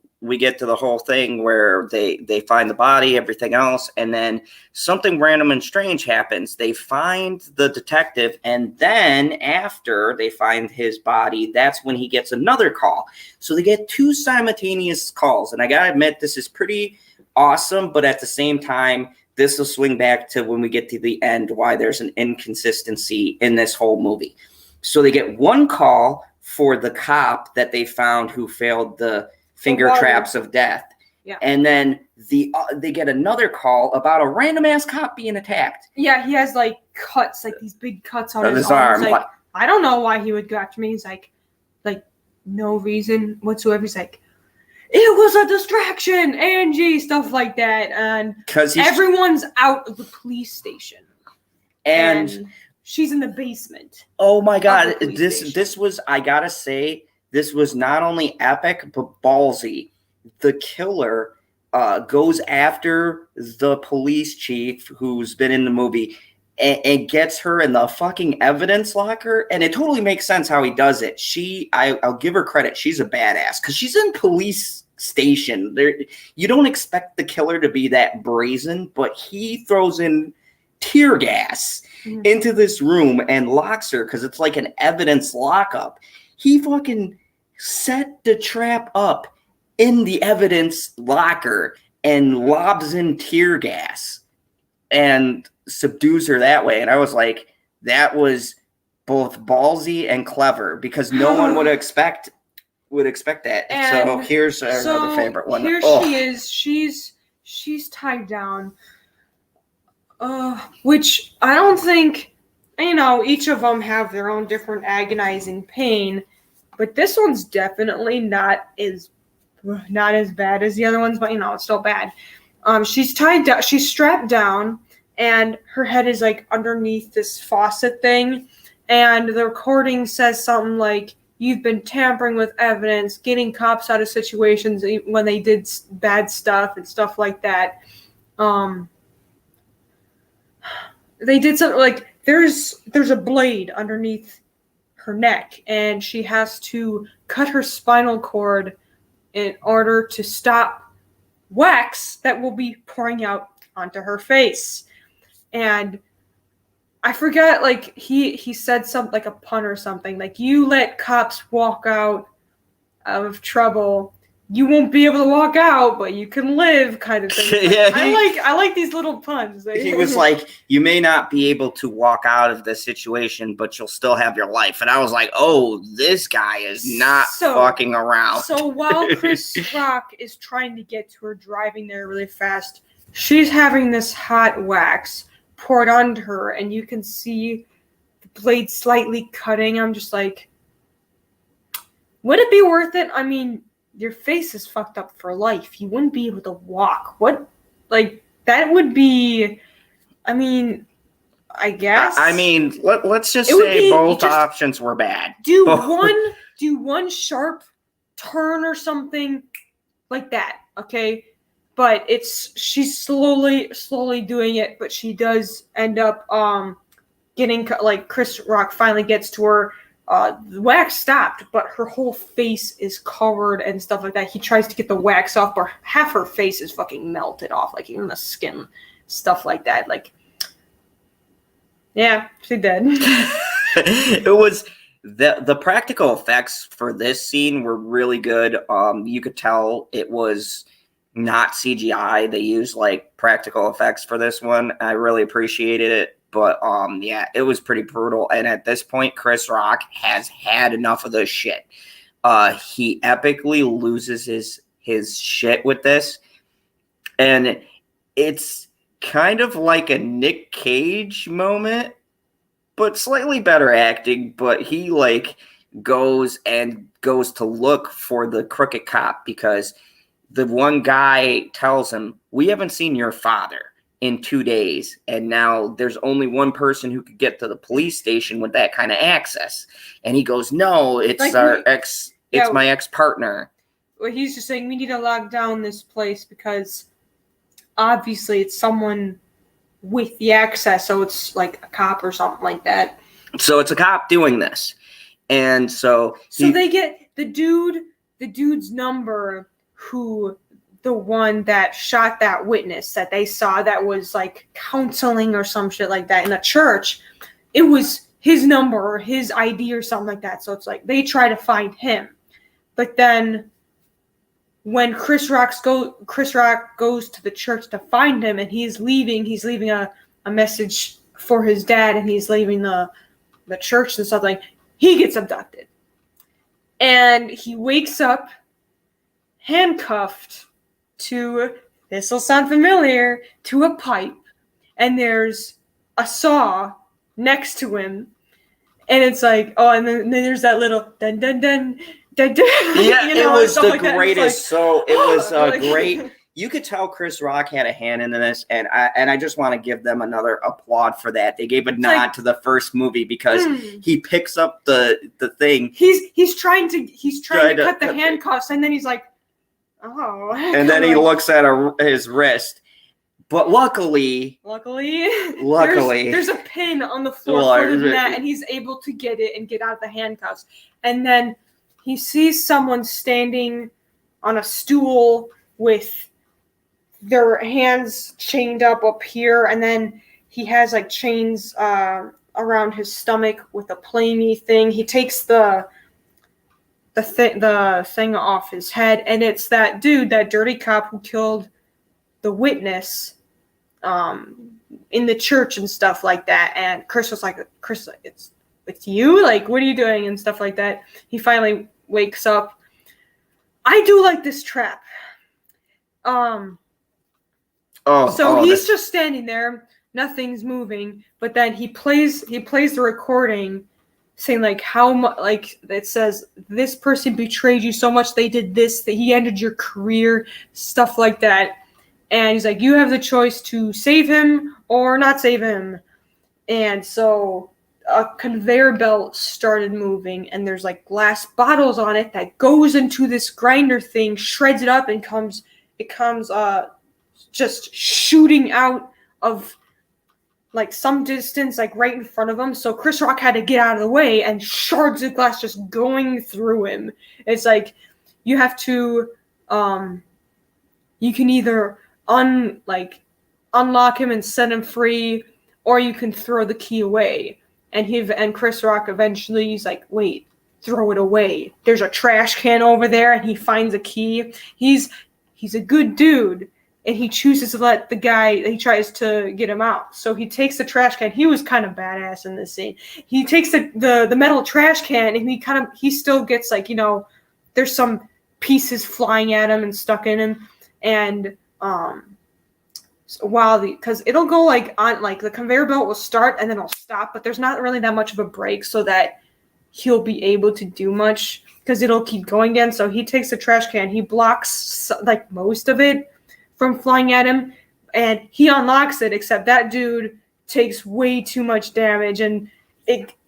thing where they find the body, everything else, and then something random and strange happens. They find the detective, and then after they find his body, that's when he gets another call. So they get two simultaneous calls, and I gotta admit, this is pretty awesome, but at the same time, this will swing back to when we get to the end, why there's an inconsistency in this whole movie. So they get one call for the cop that they found who failed the finger traps of death. Yeah. And then they get another call about a random ass cop being attacked. Yeah, he has like cuts, like these big cuts on his arm. Like, I don't know why he would go after me. He's like no reason whatsoever. He's like, it was a distraction, Angie, stuff like that. And because everyone's out of the police station. And she's in the basement. Oh my God. This was, I gotta say, this was not only epic, but ballsy. The killer goes after the police chief who's been in the movie and gets her in the fucking evidence locker. And it totally makes sense how he does it. I'll give her credit. She's a badass because she's in police station. You don't expect the killer to be that brazen, but he throws in tear gas into this room and locks her because it's like an evidence lockup. He fucking set the trap up in the evidence locker and lobs in tear gas and subdues her that way. And I was like, that was both ballsy and clever because no one would expect that. And so here's another favorite one. Here she is. She's tied down. Which I don't think, each of them have their own different agonizing pain, but this one's definitely not as bad as the other ones, but it's still bad. She's tied down, she's strapped down, and her head is like underneath this faucet thing, and the recording says something like, you've been tampering with evidence, getting cops out of situations when they did bad stuff and stuff like that. They did something like there's a blade underneath her neck, and she has to cut her spinal cord in order to stop wax that will be pouring out onto her face. And I forgot, like, he said something like a pun or something, like, you let cops walk out of trouble, you won't be able to walk out, but you can live, kind of thing. Like, I like these little puns. He was like, you may not be able to walk out of this situation, but you'll still have your life. And I was like, oh, this guy is not fucking around. So while Chris Rock is trying to get to her, driving there really fast, she's having this hot wax poured onto her, and you can see the blade slightly cutting. I'm just like, would it be worth it? I mean, your face is fucked up for life. You wouldn't be able to walk. What? Like, that would be I mean, I guess. I mean, let's just say both options were bad. Do one sharp turn or something like that, okay? But she's slowly doing it, but she does end up getting, like, Chris Rock finally gets to her. The wax stopped, but her whole face is covered and stuff like that. He tries to get the wax off, but half her face is fucking melted off, like even the skin, stuff like that. Like, yeah, she did. It was the practical effects for this scene were really good. You could tell it was not CGI. They used like practical effects for this one. I really appreciated it. But yeah, it was pretty brutal. And at this point, Chris Rock has had enough of this shit. He epically loses his shit with this. And it's kind of like a Nick Cage moment, but slightly better acting. But he like goes to look for the crooked cop because the one guy tells him, "We haven't seen your father in 2 days, and now there's only one person who could get to the police station with that kind of access." And he goes, "No, it's like my ex-partner." Well, he's just saying we need to lock down this place because obviously it's someone with the access, so it's like a cop or something like that. So it's a cop doing this. And so they get the dude's number, who the one that shot that witness that they saw that was like counseling or some shit like that in a church. It was his number or his ID or something like that. So it's like they try to find him. But then when Chris Rock goes to the church to find him and he's leaving a message for his dad and he's leaving the church and something, he gets abducted. And he wakes up handcuffed to, this will sound familiar, to a pipe, and there's a saw next to him, and it's like, oh, and then there's that little dun dun dun dun dun. Yeah, you know, it was the like greatest. Like, so it was great. You could tell Chris Rock had a hand in this, and I just want to give them another applaud for that. They gave a nod to the first movie because he picks up the thing. He's trying to cut the handcuffs, and then he's like, oh. And then he looks at his wrist. But luckily, there's a pin on the floor further than that, and he's able to get it and get out of the handcuffs. And then he sees someone standing on a stool with their hands chained up here, and then he has like chains around his stomach with a plamey thing. He takes the thing off his head, and it's that dude, that dirty cop who killed the witness in the church and stuff like that. And Chris was like, Chris, it's you? Like, what are you doing? And stuff like that. He finally wakes up. I do like this trap. He's just standing there, nothing's moving, but then he plays the recording saying like how much, like it says this person betrayed you so much, they did this, that he ended your career, stuff like that. And he's like, you have the choice to save him or not save him. And so a conveyor belt started moving, and there's like glass bottles on it that goes into this grinder thing, shreds it up, and comes just shooting out of like some distance, like right in front of him. So Chris Rock had to get out of the way, and shards of glass just going through him. It's like you have to you can either unlock him and set him free, or you can throw the key away. And Chris Rock eventually, he's like, wait, throw it away. There's a trash can over there, and he finds a key. He's a good dude, and he chooses to let the guy, he tries to get him out. So he takes the trash can. He was kind of badass in this scene. He takes the metal trash can, and he still gets like, you know, there's some pieces flying at him and stuck in him. And because it'll go like on, like the conveyor belt will start and then it'll stop, but there's not really that much of a break so that he'll be able to do much because it'll keep going again. So he takes the trash can, he blocks like most of it from flying at him, and he unlocks it, except that dude takes way too much damage, and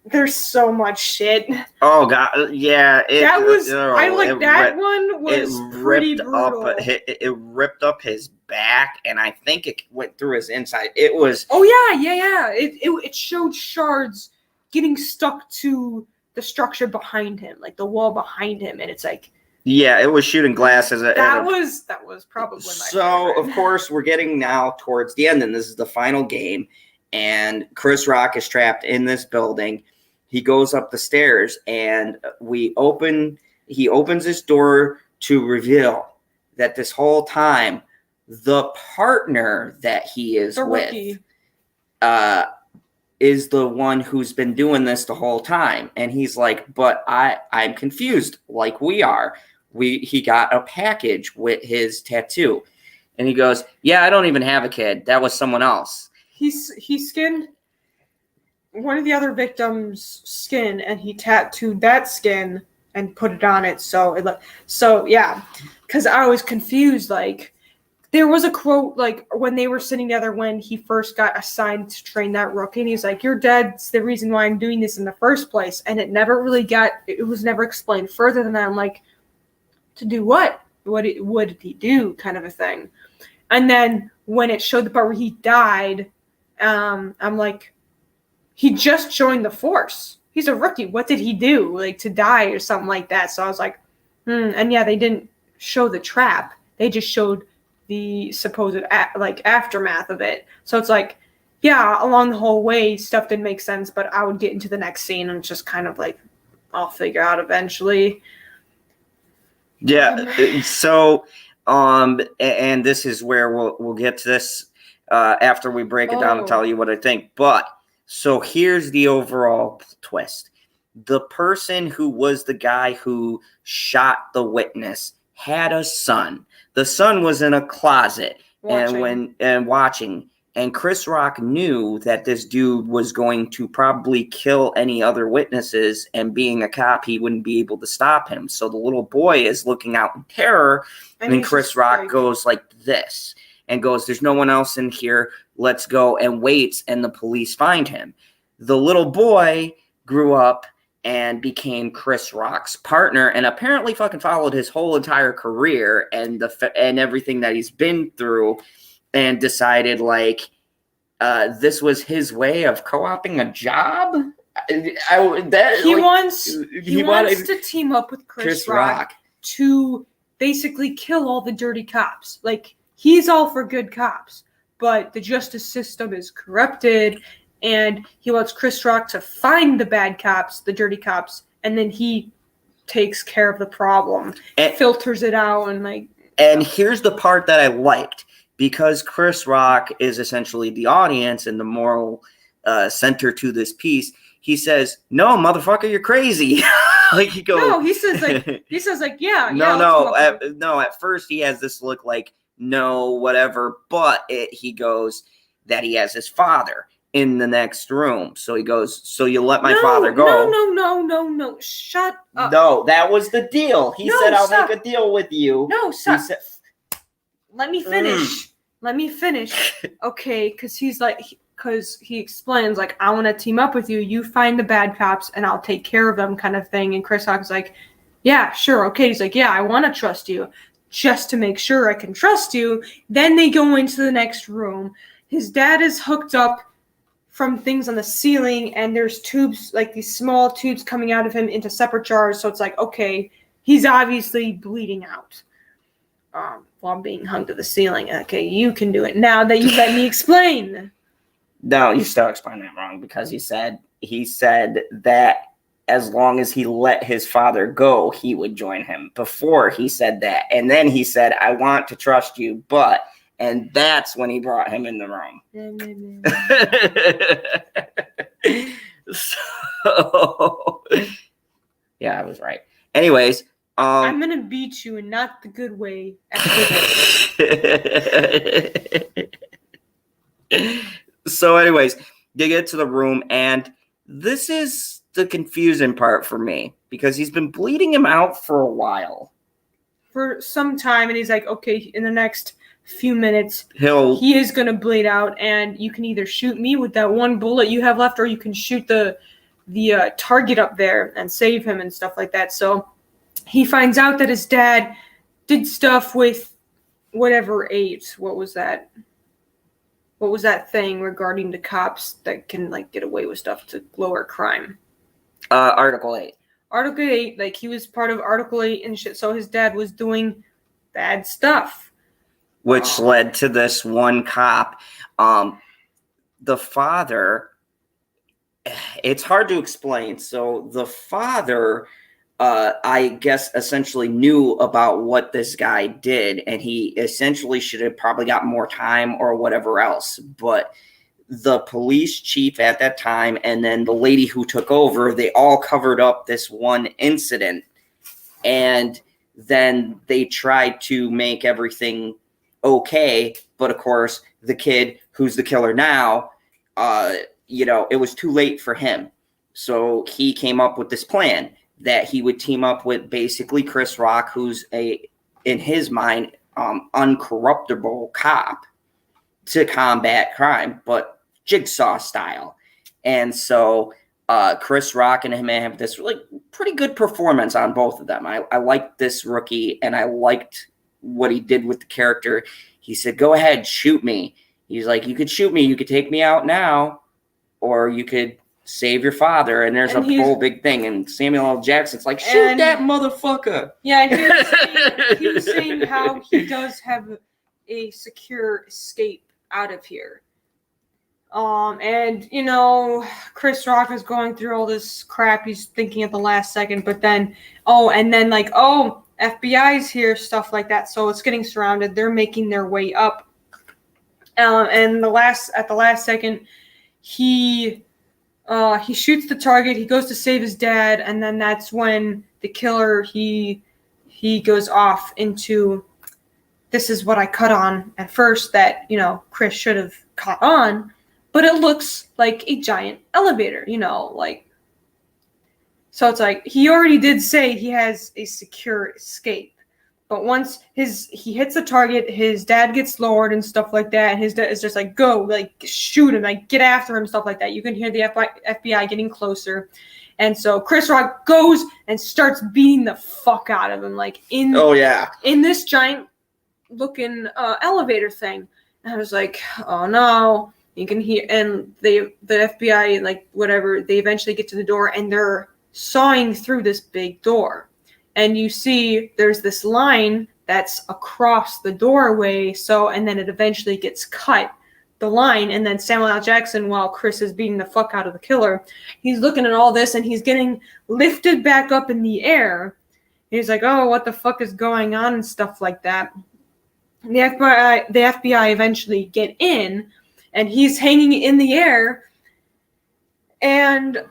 there's so much shit. Oh god, yeah. That was one was pretty brutal. It ripped up his back, and I think it went through his inside. It was. Oh yeah. It showed shards getting stuck to the structure behind him, like the wall behind him, and it's like. Yeah, it was shooting glass as a. That was probably my favorite. Of course, we're getting now towards the end, and this is the final game, and Chris Rock is trapped in this building. He goes up the stairs, and he opens his door to reveal that this whole time, the partner that he is with is the one who's been doing this the whole time. And he's like, but I'm confused, like we are. He got a package with his tattoo. And he goes, yeah, I don't even have a kid. That was someone else. He skinned one of the other victims' skin, and he tattooed that skin and put it on it. So yeah, because I was confused. Like, there was a quote, like, when they were sitting together when he first got assigned to train that rookie, and he's like, your dad's the reason why I'm doing this in the first place. And it was never explained further than that. I'm like, to do what? What did he do? Kind of a thing. And then when it showed the part where he died, I'm like, he just joined the force. He's a rookie. What did he do? Like, to die or something like that. So I was like, And yeah, they didn't show the trap. They just showed the supposed aftermath of it. So it's like, yeah, along the whole way, stuff didn't make sense, but I would get into the next scene and just kind of like, I'll figure out eventually. Yeah. So, and this is where we'll get to this after we break it down and tell you what I think. But so here's the overall twist. The person who was the guy who shot the witness had a son. The son was in a closet watching. And Chris Rock knew that this dude was going to probably kill any other witnesses, and being a cop, he wouldn't be able to stop him. So the little boy is looking out in terror, and Chris Rock goes like this and goes, there's no one else in here. Let's go, and waits, and the police find him. The little boy grew up and became Chris Rock's partner, and apparently fucking followed his whole entire career and everything that he's been through, and decided like this was his way of co-opting a job. He wants to team up with Chris Rock to basically kill all the dirty cops. Like, he's all for good cops, but the justice system is corrupted, and he wants Chris Rock to find the bad cops, the dirty cops, and then he takes care of the problem, and filters it out, and like. And here's the part that I liked. Because Chris Rock is essentially the audience and the moral center to this piece, he says, "No, motherfucker, you're crazy." Like he goes. No, he says like, yeah. No. At first, he has this look like, no, whatever. But he goes that he has his father in the next room. So he goes, "So you let my father go?" No. Shut up. No, that was the deal. He said, "I'll make a deal with you." No, stop. Let me finish. Okay, because he explains, like, I want to team up with you. You find the bad cops, and I'll take care of them, kind of thing. And Chris Rock's like, yeah, sure, okay. He's like, yeah, I want to trust you, just to make sure I can trust you. Then they go into the next room. His dad is hooked up from things on the ceiling, and there's tubes, like these small tubes coming out of him into separate jars. So it's like, okay, he's obviously bleeding out. While being hung to the ceiling. Okay, you can do it now that you let me explain. No, you still explained that wrong, because he said that as long as he let his father go, he would join him. Before he said that. And then he said, I want to trust you, but, and that's when he brought him in the room. So, yeah, I was right. Anyways, I'm gonna beat you, and not the good way. So anyways, they get to the room, and this is the confusing part for me, because he's been bleeding him out for a while. For some time, and he's like, okay, in the next few minutes, he is going to bleed out, and you can either shoot me with that one bullet you have left, or you can shoot the target up there and save him and stuff like that. So he finds out that his dad did stuff with whatever 8. What was that thing regarding the cops that can like get away with stuff to lower crime? Article 8. Article 8, like he was part of Article 8 and shit, so his dad was doing bad stuff. Which led to this one cop. The father, it's hard to explain. So the father, I guess, essentially knew about what this guy did, and he essentially should have probably got more time or whatever else. But the police chief at that time and then the lady who took over, they all covered up this one incident. And then they tried to make everything okay, but of course the kid who's the killer now, it was too late for him. So he came up with this plan that he would team up with basically Chris Rock, who's in his mind, uncorruptible cop, to combat crime, but Jigsaw style. And so Chris Rock and him have this really pretty good performance on both of them. I liked this rookie, and I liked what he did with the character. He said, "Go ahead, shoot me." He's like, "You could shoot me. You could take me out now, or you could save your father." And there's a whole big thing. And Samuel L. Jackson's like, "Shoot that motherfucker." Yeah, and he was saying how he does have a secure escape out of here. And Chris Rock is going through all this crap. He's thinking at the last second, but then, FBI's here, stuff like that. So it's getting surrounded. They're making their way up. And at the last second, he shoots the target. He goes to save his dad, and then that's when the killer he goes off into, this is what I cut on at first that Chris should have caught on, but it looks like a giant elevator. So it's like, he already did say he has a secure escape. But once he hits the target, his dad gets lowered and stuff like that, and his dad is just like, go, like, shoot him, like, get after him, stuff like that. You can hear the FBI getting closer. And so Chris Rock goes and starts beating the fuck out of him, like, in this giant-looking elevator thing. And I was like, oh, no. You can hear, and the FBI, like, whatever, they eventually get to the door, and they're sawing through this big door, and you see there's this line that's across the doorway, and then it eventually gets cut, the line, and then Samuel L. Jackson, while Chris is beating the fuck out of the killer, he's looking at all this, and he's getting lifted back up in the air. He's like, oh, what the fuck is going on, and stuff like that. And the FBI eventually get in, and he's hanging in the air, and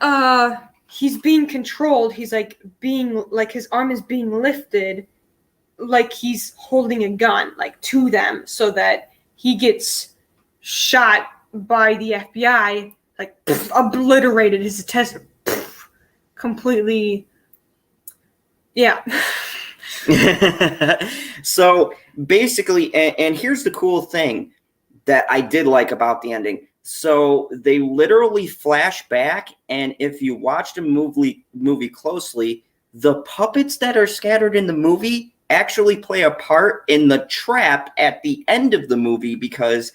he's being controlled. He's his arm is being lifted like he's holding a gun, like, to them, so that he gets shot by the FBI, like, obliterated his test, completely. Yeah. So basically, and here's the cool thing that I did like about the ending. So they literally flash back, and if you watch the movie closely, the puppets that are scattered in the movie actually play a part in the trap at the end of the movie, because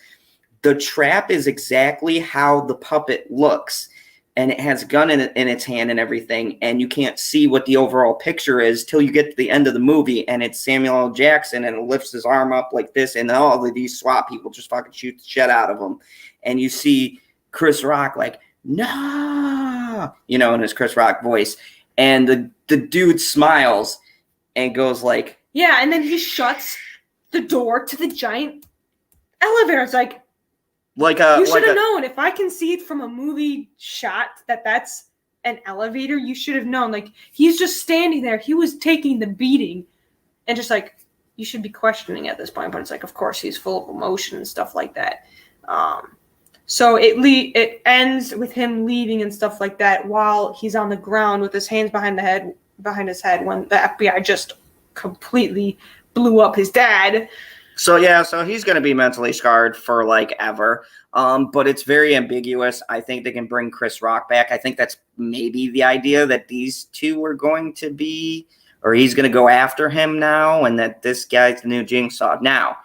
the trap is exactly how the puppet looks, and it has a gun in its hand and everything, and you can't see what the overall picture is till you get to the end of the movie, and it's Samuel L. Jackson, and it lifts his arm up like this, and all of these SWAT people just fucking shoot the shit out of him. And you see Chris Rock like, no, in his Chris Rock voice. And the dude smiles and goes like, yeah, and then he shuts the door to the giant elevator. It's like you should have known. If I can see it from a movie shot that's an elevator, you should have known. Like, he's just standing there. He was taking the beating, and just like, you should be questioning at this point. But it's like, of course, he's full of emotion and stuff like that. So it ends with him leaving and stuff like that while he's on the ground with his hands behind his head when the FBI just completely blew up his dad. So he's going to be mentally scarred for like ever. But it's very ambiguous. I think they can bring Chris Rock back. I think that's maybe the idea that these two are going to be, or he's going to go after him now, and that this guy's the new Jigsaw. Now,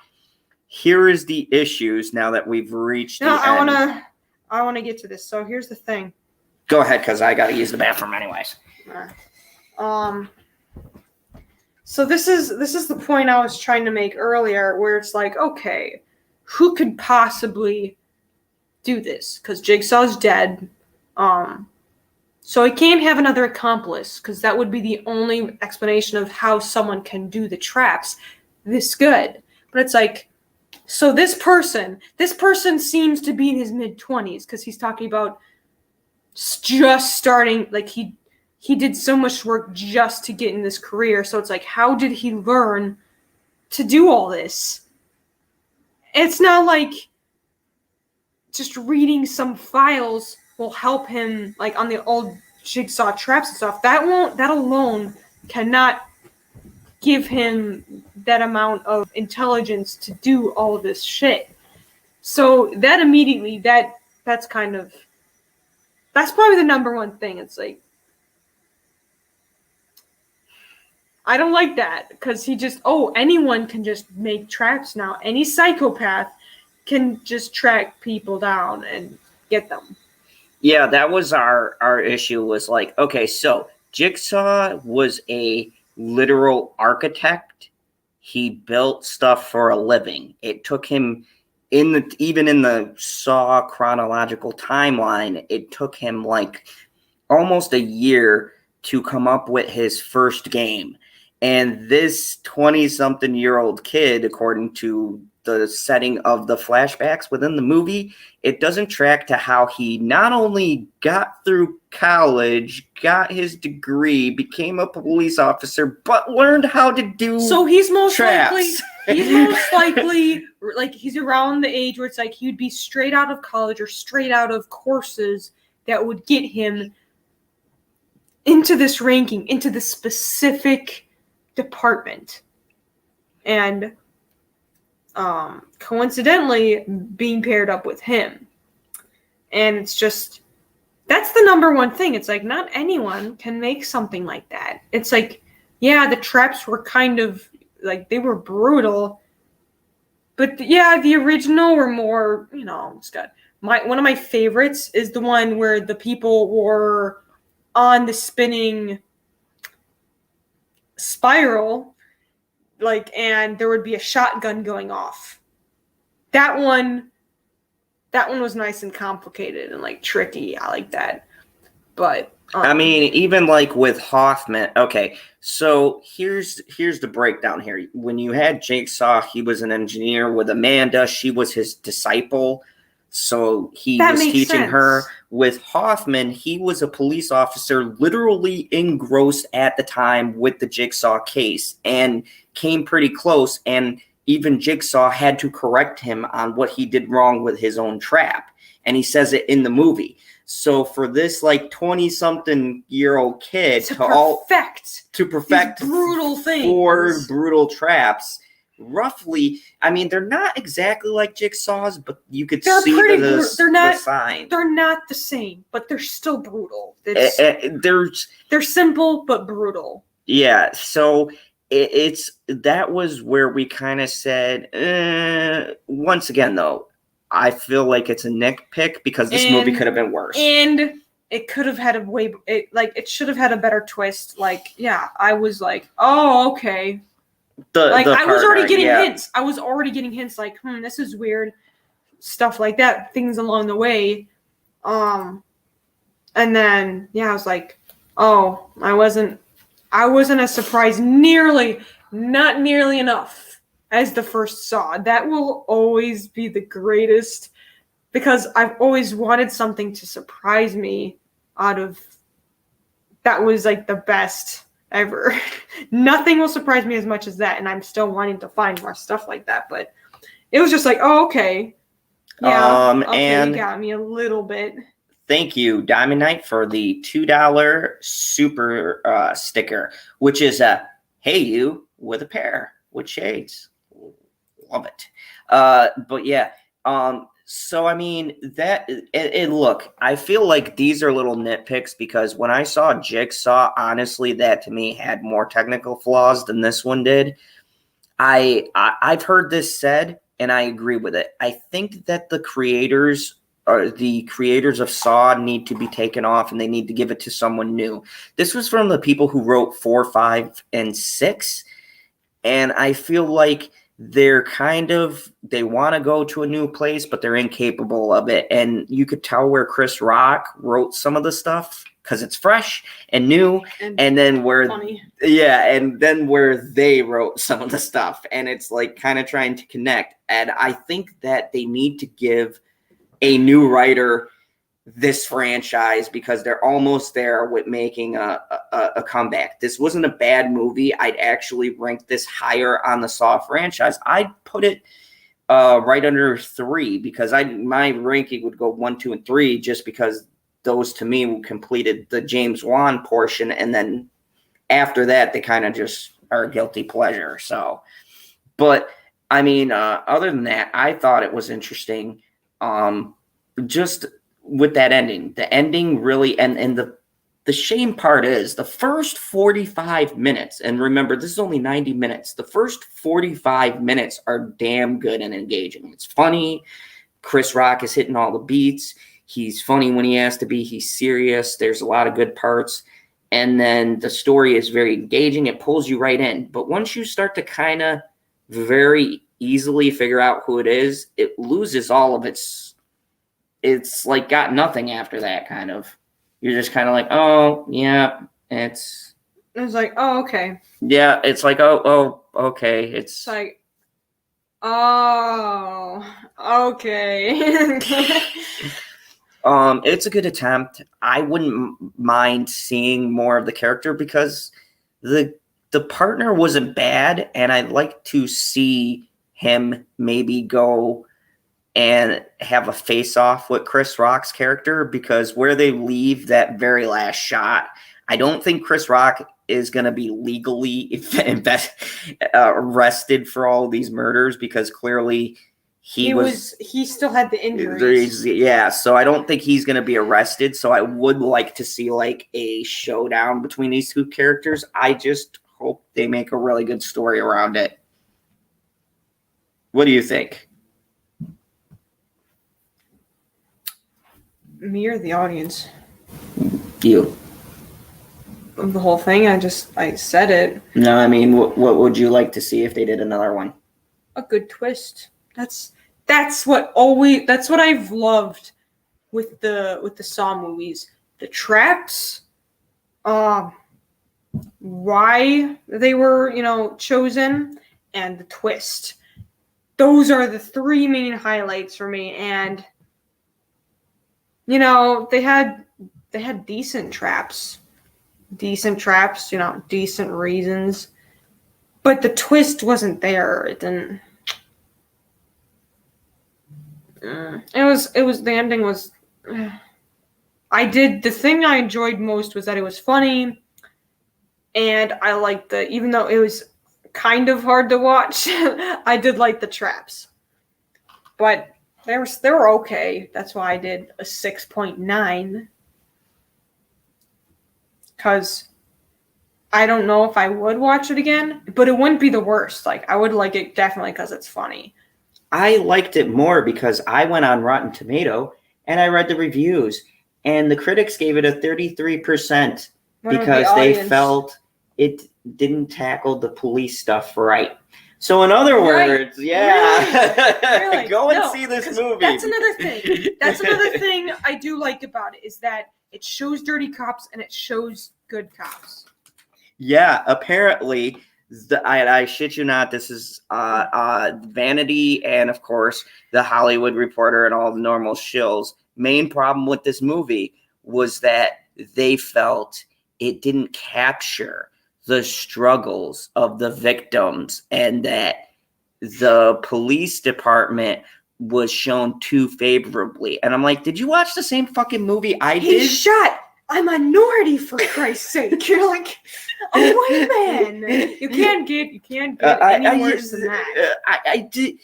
here is the issues now that we've reached the end. I want to get to this. So here's the thing. Go ahead, because I got to use the bathroom anyways. So this is the point I was trying to make earlier, where it's like, okay, who could possibly do this? Because Jigsaw's dead. So he can't have another accomplice, because that would be the only explanation of how someone can do the traps this good. But it's like, so this person seems to be in his mid-20s, because he's talking about just starting, like he did so much work just to get in this career. So it's like, how did he learn to do all this? It's not like just reading some files will help him, like on the old Jigsaw traps and stuff. That alone cannot give him that amount of intelligence to do all of this shit. So that immediately, that's probably the number one thing. It's like, I don't like that, because anyone can just make traps now. Any psychopath can just track people down and get them. Yeah, that was our issue, was like, okay, so Jigsaw was a literal architect. He built stuff for a living. It took him, even in the Saw chronological timeline, it took him like almost a year to come up with his first game. And this 20-something-year-old kid, according to the setting of the flashbacks within the movie, it doesn't track to how he not only got through college, got his degree, became a police officer, but learned how to do So he's most traps. likely like he's around the age where it's like he'd be straight out of college or straight out of courses that would get him into this ranking, into the specific department. And coincidentally being paired up with him. And it's just, that's the number one thing. It's like, not anyone can make something like that. It's like, yeah, the traps were kind of like, they were brutal, but yeah, the original were more, it's good. One of my favorites is the one where the people were on the spinning spiral, and there would be a shotgun going off. That one was nice and complicated and tricky. I like that. But I mean, even with Hoffman. Okay, so here's the breakdown here. When you had Jigsaw, he was an engineer. With Amanda, she was his disciple. So he was teaching her. With Hoffman, he was a police officer, literally engrossed at the time with the Jigsaw case, and came pretty close. And even Jigsaw had to correct him on what he did wrong with his own trap. And he says it in the movie. So for this 20-something-year-old kid to perfect brutal things, 4 brutal traps, roughly, I mean, they're not exactly like Jigsaw's, but you could see the sign. They're not the same, but they're still brutal. They're simple but brutal. Yeah, so that was where we kind of said, once again, though, I feel like it's a nitpick because this movie could have been worse. And it could have had it should have had a better twist. I was like, oh, okay. I was already getting hints. I was already getting hints this is weird. Stuff like that. Things along the way. And then, I was like, oh, I wasn't as surprised not nearly enough as the first Saw. That will always be the greatest, because I've always wanted something to surprise me that was the best ever. Nothing will surprise me as much as that, and I'm still wanting to find more stuff like that, but it was just oh, okay. Yeah, and you got me a little bit. Thank you, Diamond Knight, for the $2 super sticker, which is a hey you with a pair with shades. love it. But yeah, so I mean that and look, I feel like these are little nitpicks because when I saw Jigsaw, honestly, that to me had more technical flaws than this one did. I've heard this said, and I agree with it. I think that the creators of Saw need to be taken off, and they need to give it to someone new. This was from the people who wrote 4, 5, and 6, and I feel like they're they want to go to a new place, but they're incapable of it. And you could tell where Chris Rock wrote some of the stuff because it's fresh and new, and then where funny. and then where they wrote some of the stuff, and it's like kind of trying to connect. And I think that they need to give a new writer this franchise because they're almost there with making a comeback. This wasn't a bad movie. I'd actually rank this higher on the Saw franchise. I'd put it right under 3 because my ranking would go 1, 2, and 3 just because those to me completed the James Wan portion, and then after that they kind of just are a guilty pleasure. So, but I mean, other than that, I thought it was interesting. Just with that ending, the ending really, and the shame part is the first 45 minutes, and remember, this is only 90 minutes. The first 45 minutes are damn good and engaging. It's funny. Chris Rock is hitting all the beats. He's funny when he has to be. He's serious. There's a lot of good parts. And then the story is very engaging. It pulls you right in. But once you start to kind of very easily figure out who it is, it loses all of it's like got nothing after that kind of. You're just kind of like, oh, yeah, it's like, oh, okay. Yeah, it's like, oh, okay. It's like, oh, okay. It's a good attempt. I wouldn't mind seeing more of the character because the partner wasn't bad, and I'd like to see him maybe go and have a face-off with Chris Rock's character, because where they leave that very last shot, I don't think Chris Rock is going to be legally arrested for all these murders, because clearly he still had the injuries. Yeah, so I don't think he's going to be arrested. So I would like to see like a showdown between these two characters. I just hope they make a really good story around it. What do you think? Me or the audience? You. Of the whole thing? I said it. No, I mean, what would you like to see if they did another one? A good twist. That's what I've loved with the Saw movies. The traps, why they were, chosen, and the twist. Those are the 3 main highlights for me. And they had decent traps, decent reasons, but the twist wasn't there. It didn't. It was the ending was. The thing I enjoyed most was that it was funny, and I liked even though it was kind of hard to watch, I did like the traps, but they were okay. That's why I did a 6.9, because I don't know if I would watch it again, but it wouldn't be the worst. Like, I would like it definitely because it's funny. I liked it more because I went on Rotten Tomato and I read the reviews, and the critics gave it a 33% because they felt it didn't tackle the police stuff right. So in other words, Really? Go and see this movie. That's another thing. That's another thing I do like about it, is that it shows dirty cops and it shows good cops. Yeah, apparently, I shit you not, this is Vanity and, of course, The Hollywood Reporter and all the normal shills. Main problem with this movie was that they felt it didn't capture the struggles of the victims, and that the police department was shown too favorably. And I'm like, did you watch the same fucking movie I did? He shot a minority, for Christ's sake. You're like, a white man. man. You can't get any worse than that. I did.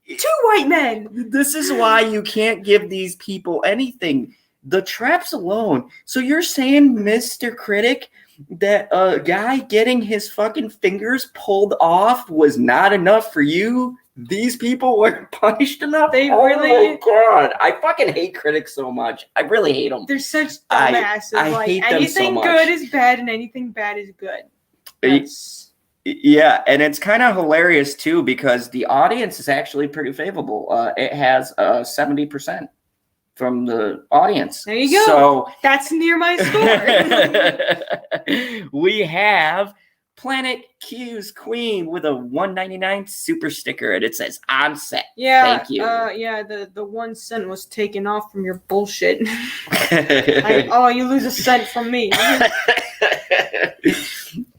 2 white men. This is why you can't give these people anything. The traps alone. So you're saying, Mr. Critic, that a guy getting his fucking fingers pulled off was not enough for you? These people weren't punished enough? They oh really... my God. I fucking hate critics so much. I really hate them. They're such dumbasses. I hate them anything so much. good is bad and anything bad is good. Yeah, and it's kind of hilarious, too, because the audience is actually pretty favorable. It has 70% from the audience. There you go. So that's near my score. We have Planet Q's Queen with a $1.99 super sticker, and it says "on set." Yeah, thank you. The 1 cent was taken off from your bullshit. You lose a cent from me.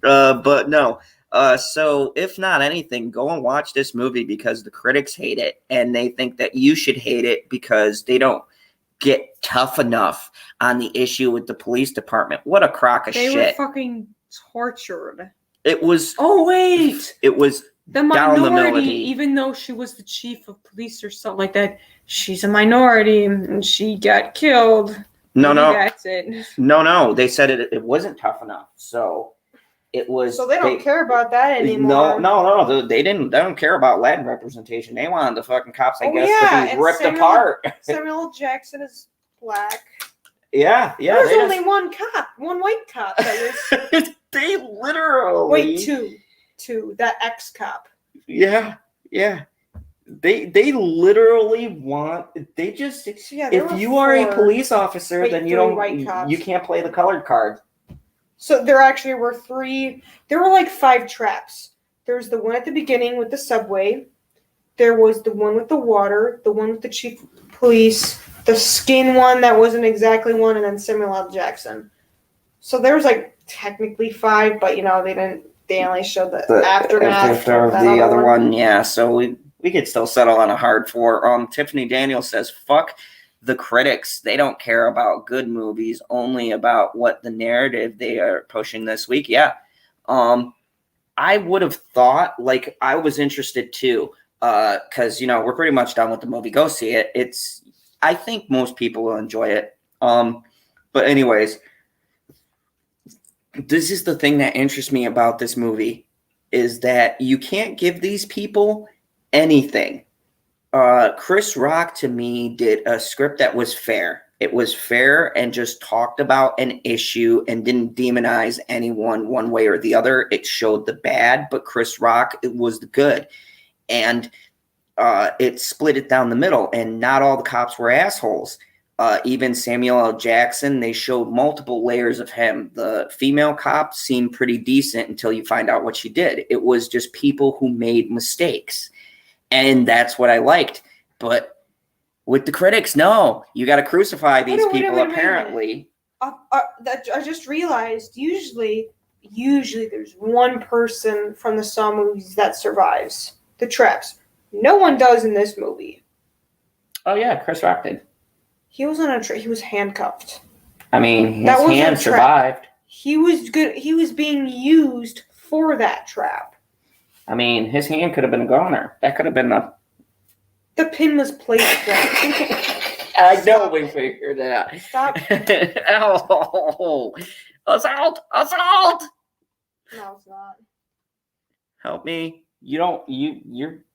But no. So if not anything, go and watch this movie because the critics hate it, and they think that you should hate it because they don't get tough enough on the issue with the police department. What a crock of shit. They were fucking tortured. It was... Oh, wait! It was the minority, even though she was the chief of police or something like that, she's a minority, and she got killed. No. That's it. No. They said it wasn't tough enough, so... It was. So they don't care about that anymore. No. They don't care about Latin representation. They wanted the fucking cops, I guess, to be ripped apart. Samuel L. Jackson is black. Yeah. There's only one white cop. That was. They literally. Wait, two. That ex-cop. Yeah. They literally want. They just. Yeah, if you are a police officer, then you can't play the colored card. So there actually were 3. There were like 5 traps. There was the one at the beginning with the subway. There was the one with the water. The one with the chief of police. The skin one that wasn't exactly one, and then Samuel L. Jackson. So there was like technically 5, but they only showed the aftermath. After the other one, yeah. So we could still settle on a hard 4. Tiffany Daniels says, "Fuck the critics. They don't care about good movies, only about what the narrative they are pushing this week." Yeah. I would have thought, I was interested too, because we're pretty much done with the movie. Go see it. I think most people will enjoy it. But anyways, this is the thing that interests me about this movie, is that you can't give these people anything. Chris Rock, to me, did a script that was fair. It was fair and just talked about an issue and didn't demonize anyone one way or the other. It showed the bad, but Chris Rock, it was the good. And it split it down the middle, and not all the cops were assholes. Even Samuel L. Jackson, they showed multiple layers of him. The female cop seemed pretty decent until you find out what she did. It was just people who made mistakes. And that's what I liked. But with the critics, no. You got to crucify these people, apparently. I just realized, usually there's one person from the Saw movies that survives the traps. No one does in this movie. Oh, yeah, Chris Rock did. He was on he was handcuffed. I mean, his hand survived. He was good. He was being used for that trap. I mean, his hand could have been a goner. That could have been The pin was placed there. I know we figured it out. Stop. Oh, assault! No, it's not. Help me. You're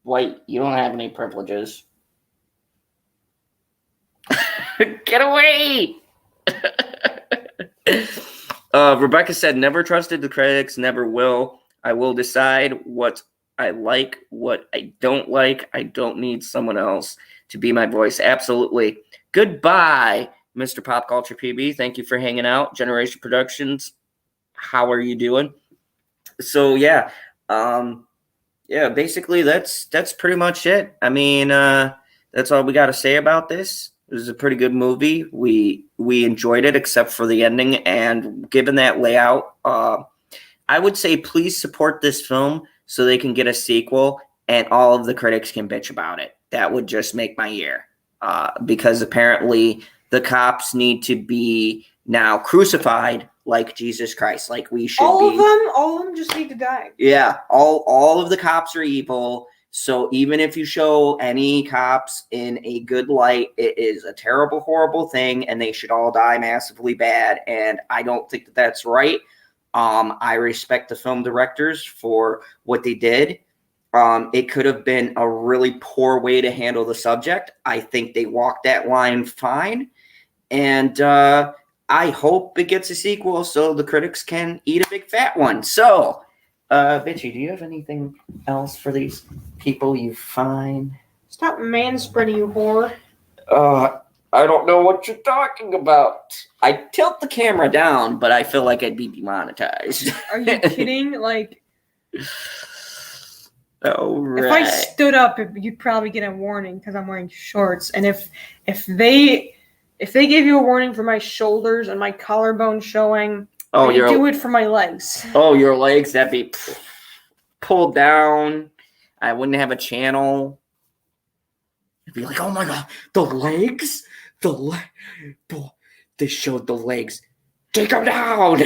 white. You don't have any privileges. Get away! Rebecca said, "Never trusted the critics, never will. I will decide what I like, what I don't like. I don't need someone else to be my voice." Absolutely. Goodbye, Mr. Pop Culture PB. Thank you for hanging out. Generation Productions, how are you doing? So, yeah. Basically, that's pretty much it. I mean, that's all we got to say about this. It was a pretty good movie. We enjoyed it, except for the ending. And given that layout, I would say please support this film so they can get a sequel and all of the critics can bitch about it. That would just make my year. Because apparently the cops need to be Now, crucified like Jesus Christ, like we should all be. All of them just need to die. Yeah, all of the cops are evil. So even if you show any cops in a good light, it is a terrible, horrible thing, and they should all die massively bad. And I don't think that that's right. I respect the film directors for what they did. It could have been a really poor way to handle the subject. I think they walked that line fine. And I hope it gets a sequel so the critics can eat a big fat one. So, Bitchy, do you have anything else for these people you find? Stop manspreading, you whore. I don't know what you're talking about. I tilt the camera down, but I feel like I'd be demonetized. Are you kidding? Like, oh, right. If I stood up, you'd probably get a warning because I'm wearing shorts. And if they gave you a warning for my shoulders and my collarbone showing, they do it for my legs. Oh, your legs, that'd be pulled down. I wouldn't have a channel. It'd be like, oh my God, the legs? They showed the legs. Take them down.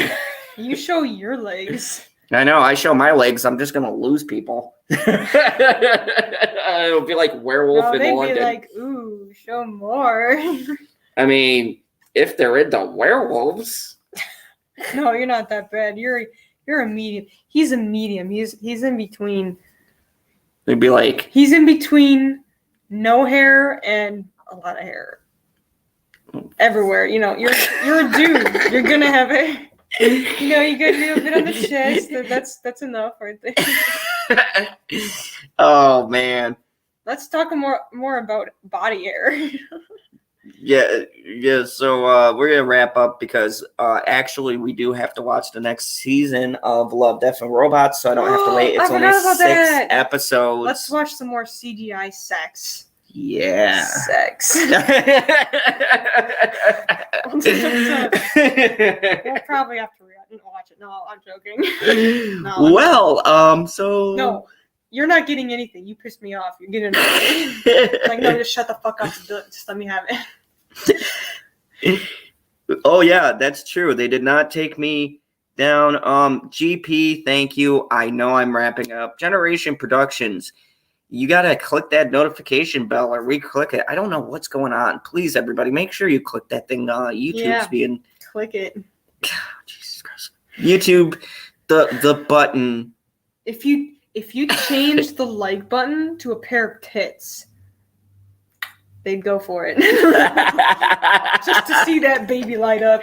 You show your legs. I know, I show my legs. I'm just going to lose people. It'll be like Werewolf in London. They'd be like, ooh, show more. I mean, if they're into werewolves. No, you're not that bad. You're a medium. He's a medium. He's in between. They'd be like. He's in between no hair and a lot of hair. Everywhere. You know, you're a dude. You're gonna have hair. You know, you gotta do a bit on the chest. That's enough right there. Oh man. Let's talk more about body hair. Yeah. So we're gonna wrap up because actually we do have to watch the next season of Love, Death, and Robots, so I don't have to wait. It's only 6 episodes. Let's watch some more CGI sex. Yeah. Sex. We'll probably have to watch it. No, I'm joking. No, So. No, you're not getting anything. You pissed me off. You're getting like, no, just shut the fuck up and just let me have it. Oh yeah, that's true. They did not take me down. GP, thank you. I know I'm wrapping up. Generation Productions. You gotta click that notification bell or re-click it. I don't know what's going on. Please, everybody, make sure you click that thing. YouTube's being click it. God, Jesus Christ. YouTube, the button. If you change the like button to a pair of tits, they'd go for it. Just to see that baby light up.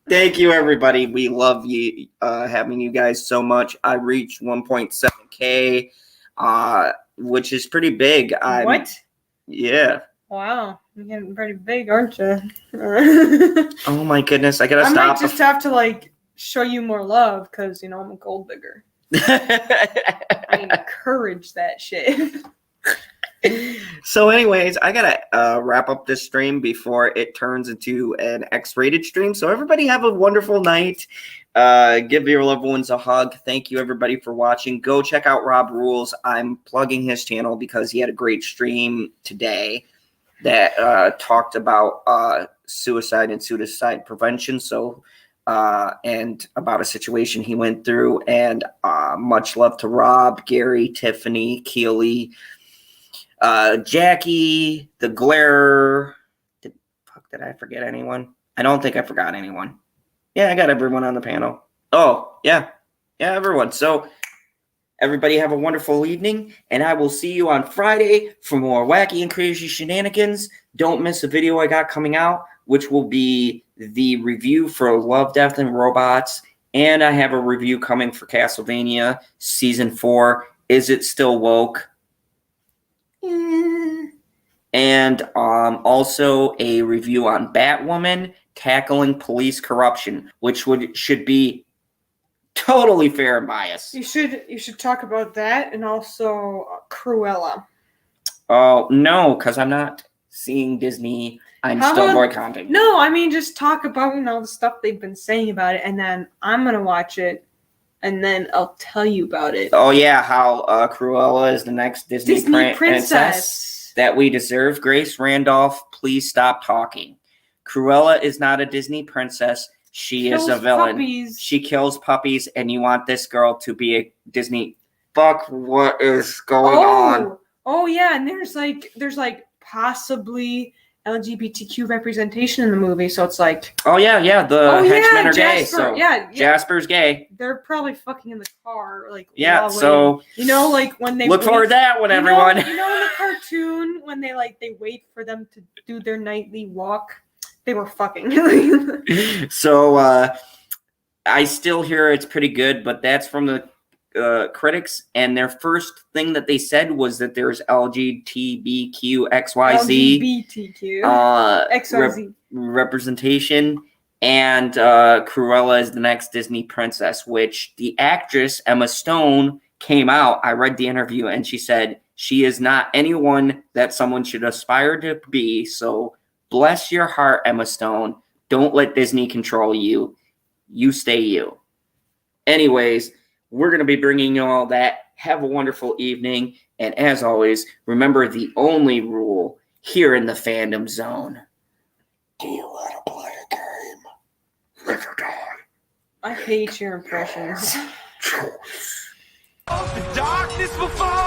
Thank you, everybody. We love you, having you guys so much. I reached 1.7K, which is pretty big. What? Yeah. Wow. You're getting pretty big, aren't you? Oh, my goodness. I got to stop. I might just have to, show you more love because, I'm a gold digger. I encourage that shit. So anyways, I gotta wrap up this stream before it turns into an X-rated stream. So everybody have a wonderful night. Give your loved ones a hug. Thank you everybody for watching. Go check out Rob Rules. I'm plugging his channel because he had a great stream today that talked about suicide and suicide prevention. So and about a situation he went through. And much love to Rob, Gary, Tiffany, Keely, Jackie, the Glare. Did I forget anyone? I don't think I forgot anyone. Yeah, I got everyone on the panel. Oh, yeah. Yeah, everyone. So everybody have a wonderful evening, and I will see you on Friday for more wacky and crazy shenanigans. Don't miss a video I got coming out, which will be the review for Love, Death, and Robots. And I have a review coming for Castlevania Season 4. Is it still woke? And also a review on Batwoman tackling police corruption, which should be totally fair and biased. You should talk about that and also Cruella. Oh no, because I'm not seeing Disney. I'm still boycotting. No, I mean just talk about the stuff they've been saying about it, and then I'm gonna watch it. And then I'll tell you about it. Oh, yeah, how Cruella is the next Disney princess. that we deserve. Grace Randolph, please stop talking. Cruella is not a Disney princess. She is a villain. Puppies. She kills puppies, and you want this girl to be a Disney. Fuck, what is going on? Oh yeah, and there's possibly LGBTQ representation in the movie, so it's like. Oh yeah, the henchmen are gay. Jasper, So Jasper's gay. They're probably fucking in the car, like. Yeah, so like when they look forward to that one, everyone. In the cartoon when they wait for them to do their nightly walk, they were fucking. So I still hear it's pretty good, but that's from the critics, and their first thing that they said was that there's LGBTQ representation, and Cruella is the next Disney princess, which the actress Emma Stone came out. I read the interview, and she said she is not anyone that someone should aspire to be, so bless your heart, Emma Stone. Don't let Disney control you. You stay you. Anyways, we're going to be bringing you all that. Have a wonderful evening. And as always, remember the only rule here in the fandom zone. Do you want to play a game? Live or die. I hate your impressions. Of the darkness before.